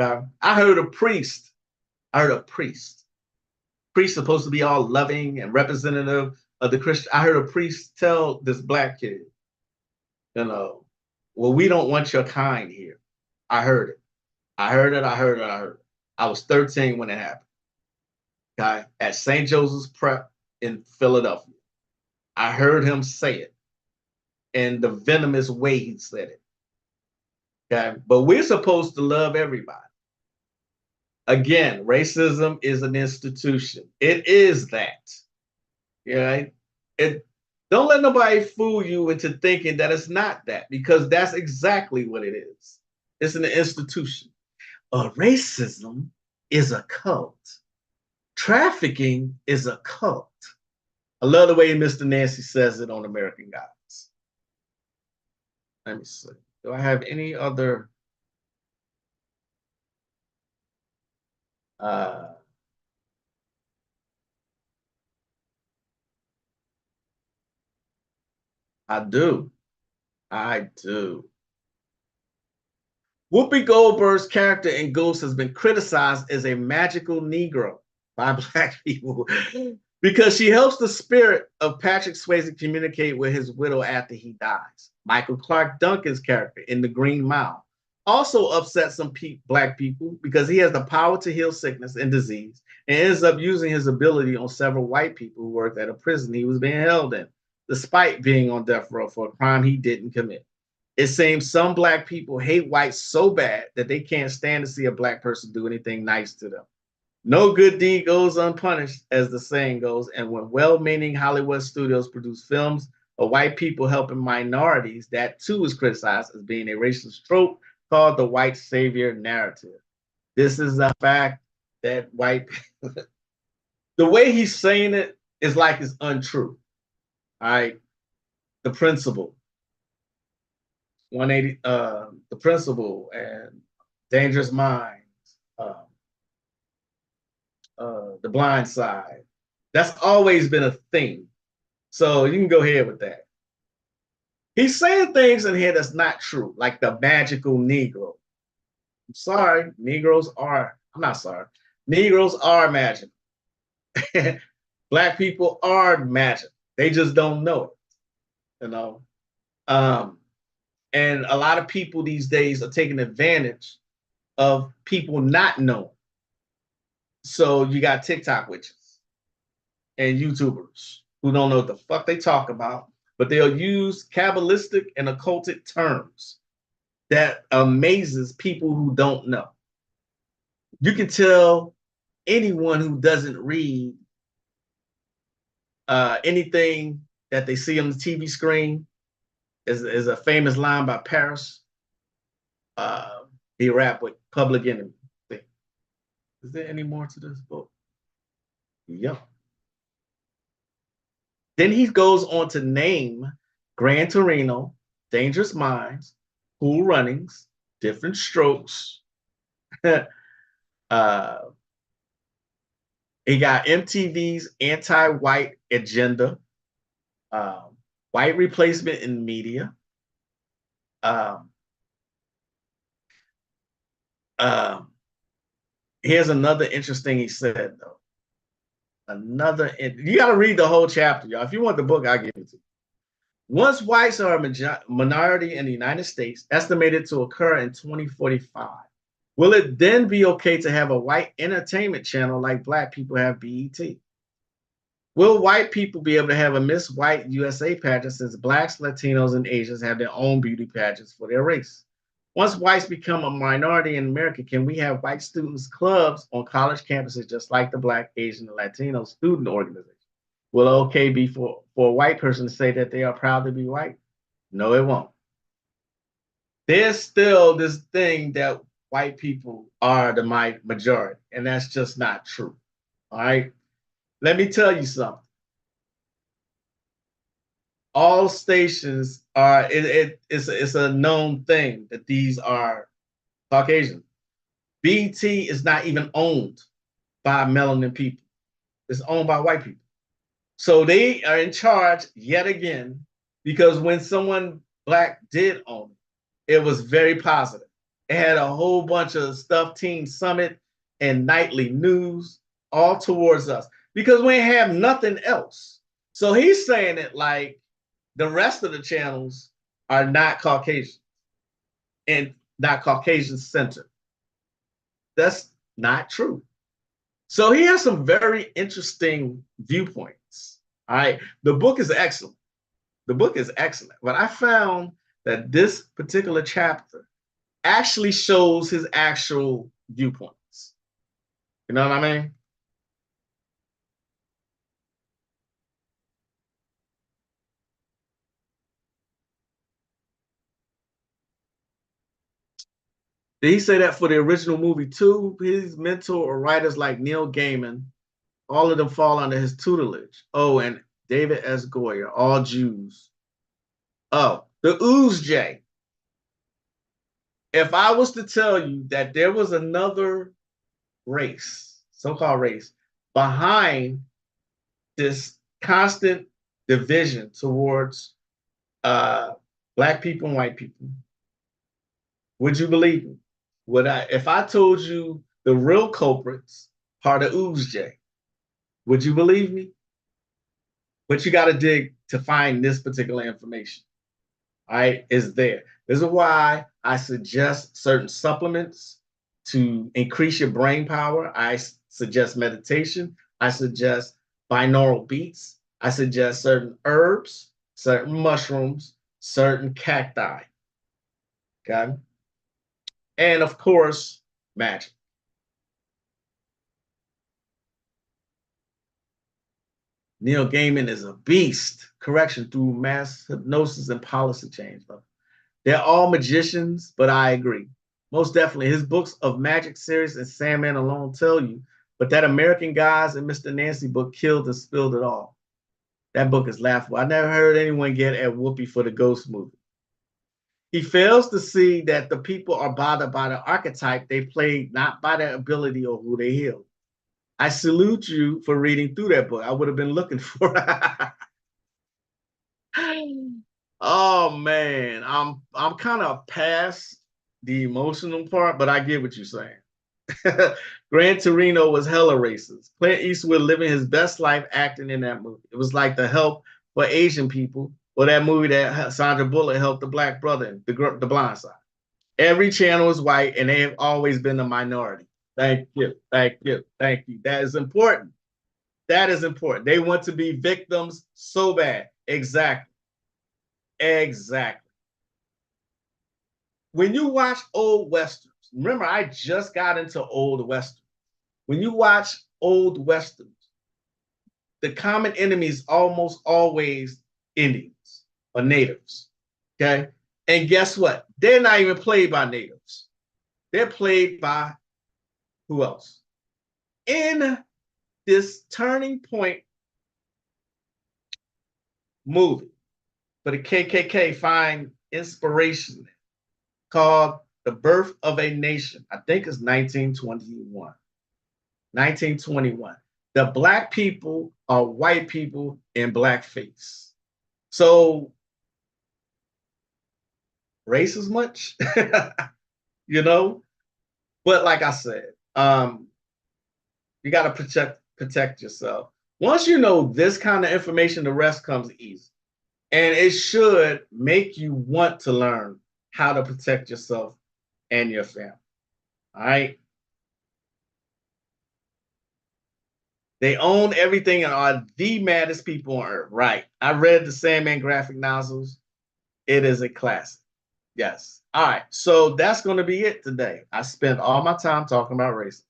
Okay? I heard a priest. I heard a priest. Priest supposed to be all loving and representative of the Christian. I heard a priest tell this black kid, you know, well, we don't want your kind here. I heard it. I heard it. I heard it. I heard it. I was 13 when it happened. Okay, at St. Joseph's Prep in Philadelphia. I heard him say it in the venomous way he said it. Okay, but we're supposed to love everybody. Again, racism is an institution. It is that. Yeah, it. Don't let nobody fool you into thinking that it's not that, because that's exactly what it is. It's an institution. Racism is a cult. Trafficking is a cult. I love the way Mr. Nancy says it on American Gods. Let me see. Do I have any other uh I do. I do. Whoopi Goldberg's character in Ghost has been criticized as a magical Negro by Black people because she helps the spirit of Patrick Swayze communicate with his widow after he dies. Michael Clark Duncan's character in The Green Mile also upsets some Black people because he has the power to heal sickness and disease and ends up using his ability on several white people who worked at a prison he was being held in, despite being on death row for a crime he didn't commit. It seems some Black people hate whites so bad that they can't stand to see a Black person do anything nice to them. No good deed goes unpunished, as the saying goes, and when well-meaning Hollywood studios produce films of white people helping minorities, that too is criticized as being a racist trope called the white savior narrative. This is a fact that white the way he's saying it is like it's untrue. All right. The principle. 180, the principle and dangerous minds, uh, the blind side. That's always been a thing. So you can go ahead with that. He's saying things in here that's not true, like the magical Negro. I'm sorry, Negroes are, I'm not sorry, Negroes are magic. Black people are magic. They just don't know it, you know. Um, and a lot of people these days are taking advantage of people not knowing. So you got TikTok witches and YouTubers who don't know what the fuck they talk about, but they'll use Kabbalistic and occultic terms that amazes people who don't know. You can tell anyone who doesn't read anything that they see on the TV screen is a famous line by Paris. He rapped with Public Enemy. Is there any more to this book? Yep. Then he goes on to name Gran Torino, Dangerous Minds, Cool Runnings, Different Strokes. uh, he got MTV's anti-white agenda, white replacement in media. Um, here's another interesting he said, though. You got to read the whole chapter, y'all. If you want the book, I'll give it to you. Once whites are a minority in the United States, estimated to occur in 2045, will it then be okay to have a white entertainment channel like Black people have BET? Will white people be able to have a Miss White USA pageant since Blacks, Latinos, and Asians have their own beauty pageants for their race? Once whites become a minority in America, can we have white students clubs on college campuses just like the Black, Asian, and Latino student organizations? Will it okay be for a white person to say that they are proud to be white? No, it won't. There's still this thing that white people are the majority, and that's just not true. All right. Let me tell you something. All stations are it's a known thing that these are Caucasian. BT is not even owned by melanin people. It's owned by white people. So they are in charge yet again because when someone black did own it, it was very positive. It had a whole bunch of stuff, Teen Summit and nightly news, all towards us because we have nothing else. So he's saying it like the rest of the channels are not Caucasian and not Caucasian centered. That's not true. So he has some very interesting viewpoints. All right. The book is excellent. The book is excellent. But I found that this particular chapter actually shows his actual viewpoints. You know what I mean? Did he say that for the original movie too? His mentor or writers like Neil Gaiman, all of them fall under his tutelage. Oh, and David S. Goyer, all Jews. Oh, the Ooze J. If I was to tell you that there was another race, so-called race, behind this constant division towards uh, black people and white people, would you believe me? Would I, if I told you the real culprits are the Ooze J, would you believe me? But you got to dig to find this particular information. All right, is there. This is why I suggest certain supplements to increase your brain power. I suggest meditation. I suggest binaural beats. I suggest certain herbs, certain mushrooms, certain cacti. Okay. And of course, magic. Neil Gaiman is a beast. Correction through mass hypnosis and policy change. They're all magicians, but I agree. Most definitely. His books of Magic series and Sandman alone tell you, but that American Gods and Mr. Nancy book killed and spilled it all. That book is laughable. I never heard anyone get at Whoopi for the Ghost movie. He fails to see that the people are bothered by the archetype they played, not by their ability or who they healed. I salute you for reading through that book. I would have been looking for Oh man, I'm kind of past the emotional part, but I get what you're saying. Gran Torino was hella racist. Clint Eastwood living his best life acting in that movie. It was like the help for Asian people, or that movie that Sandra Bullock helped the black brother in, the Blind Side. Every channel is white, and they have always been the minority. Thank you, thank you, thank you. That is important. That is important. They want to be victims so bad. Exactly. Exactly. When you watch old westerns, remember I just got into old westerns. When you watch old westerns, the common enemy is almost always Indians or natives. Okay. And guess what? They're not even played by natives. They're played by who else? In this turning point movie for the KKK, find inspiration called The Birth of a Nation. I think it's 1921. 1921. The black people are white people in blackface. So racist much, you know? But like I said, you got to protect yourself. Once you know this kind of information, the rest comes easy. And it should make you want to learn how to protect yourself and your family. All right. They own everything and are the maddest people on earth. Right. I read the Sandman graphic novels. It is a classic. Yes. All right. So that's going to be it today. I spent all my time talking about race.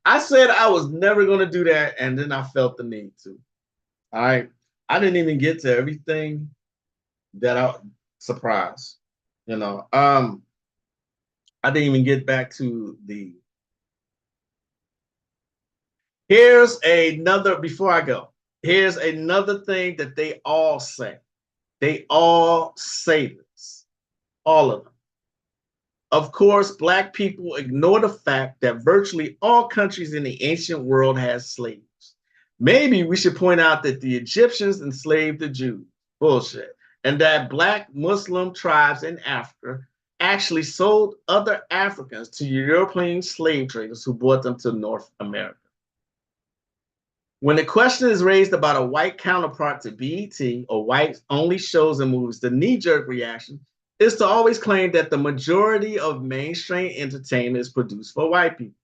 I said I was never going to do that, and then I felt the need to. All right. I didn't even get to everything that I surprised. You know, I didn't even get back to Here's another, before I go, here's another thing that they all say. They all say this, all of them. Of course, Black people ignore the fact that virtually all countries in the ancient world had slaves. Maybe we should point out that the Egyptians enslaved the Jews. Bullshit. And that Black Muslim tribes in Africa actually sold other Africans to European slave traders who brought them to North America. When the question is raised about a white counterpart to BET or white only shows and movies, the knee jerk reaction is to always claim that the majority of mainstream entertainment is produced for white people.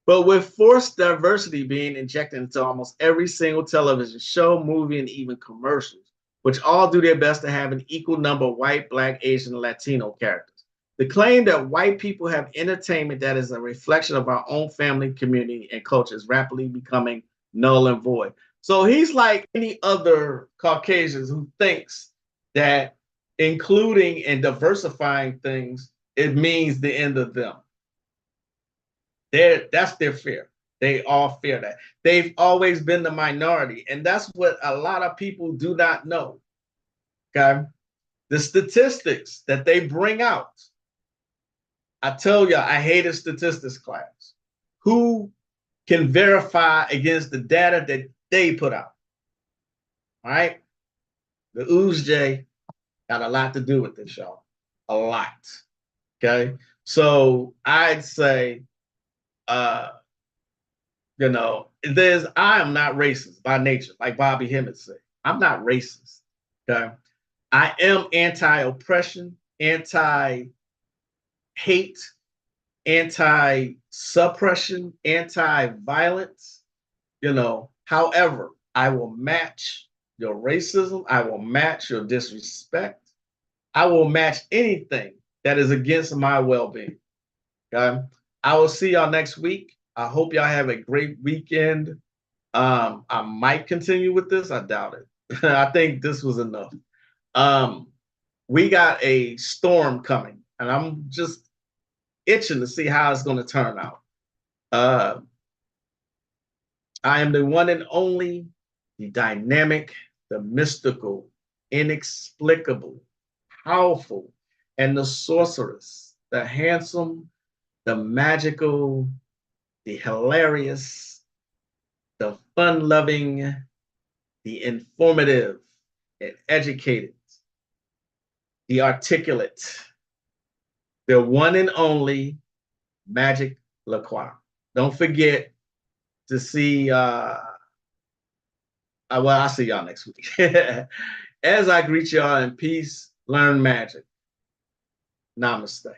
But with forced diversity being injected into almost every single television show, movie, and even commercials, which all do their best to have an equal number of white, Black, Asian, and Latino characters, the claim that white people have entertainment that is a reflection of our own family, community, and culture is rapidly becoming null and void. So he's like any other Caucasians who thinks that including and diversifying things, it means the end of them. That's their fear. They all fear that. They've always been the minority. And that's what a lot of people do not know. Okay. The statistics that they bring out. I tell you, I hated statistics class. Who can verify against the data that they put out? All right. The OOJ got a lot to do with this, y'all. A lot. Okay. So I'd say, I am not racist by nature, like Bobby Hemmett said. I'm not racist. Okay. I am anti-oppression, anti-hate, anti-suppression, anti-violence. However, I will match your racism. I will match your disrespect. I will match anything that is against my well-being. Okay. I will see y'all next week. I hope y'all have a great weekend. I might continue with this. I doubt it. I think this was enough. We got a storm coming, and I'm just itching to see how it's going to turn out. I am the one and only, the dynamic, the mystical, inexplicable, powerful, and the sorceress, the handsome, the magical, the hilarious, the fun-loving, the informative and educated, the articulate, the one and only Magick LaCroix. Don't forget to see, I'll see y'all next week. As I greet y'all in peace, learn magic. Namaste.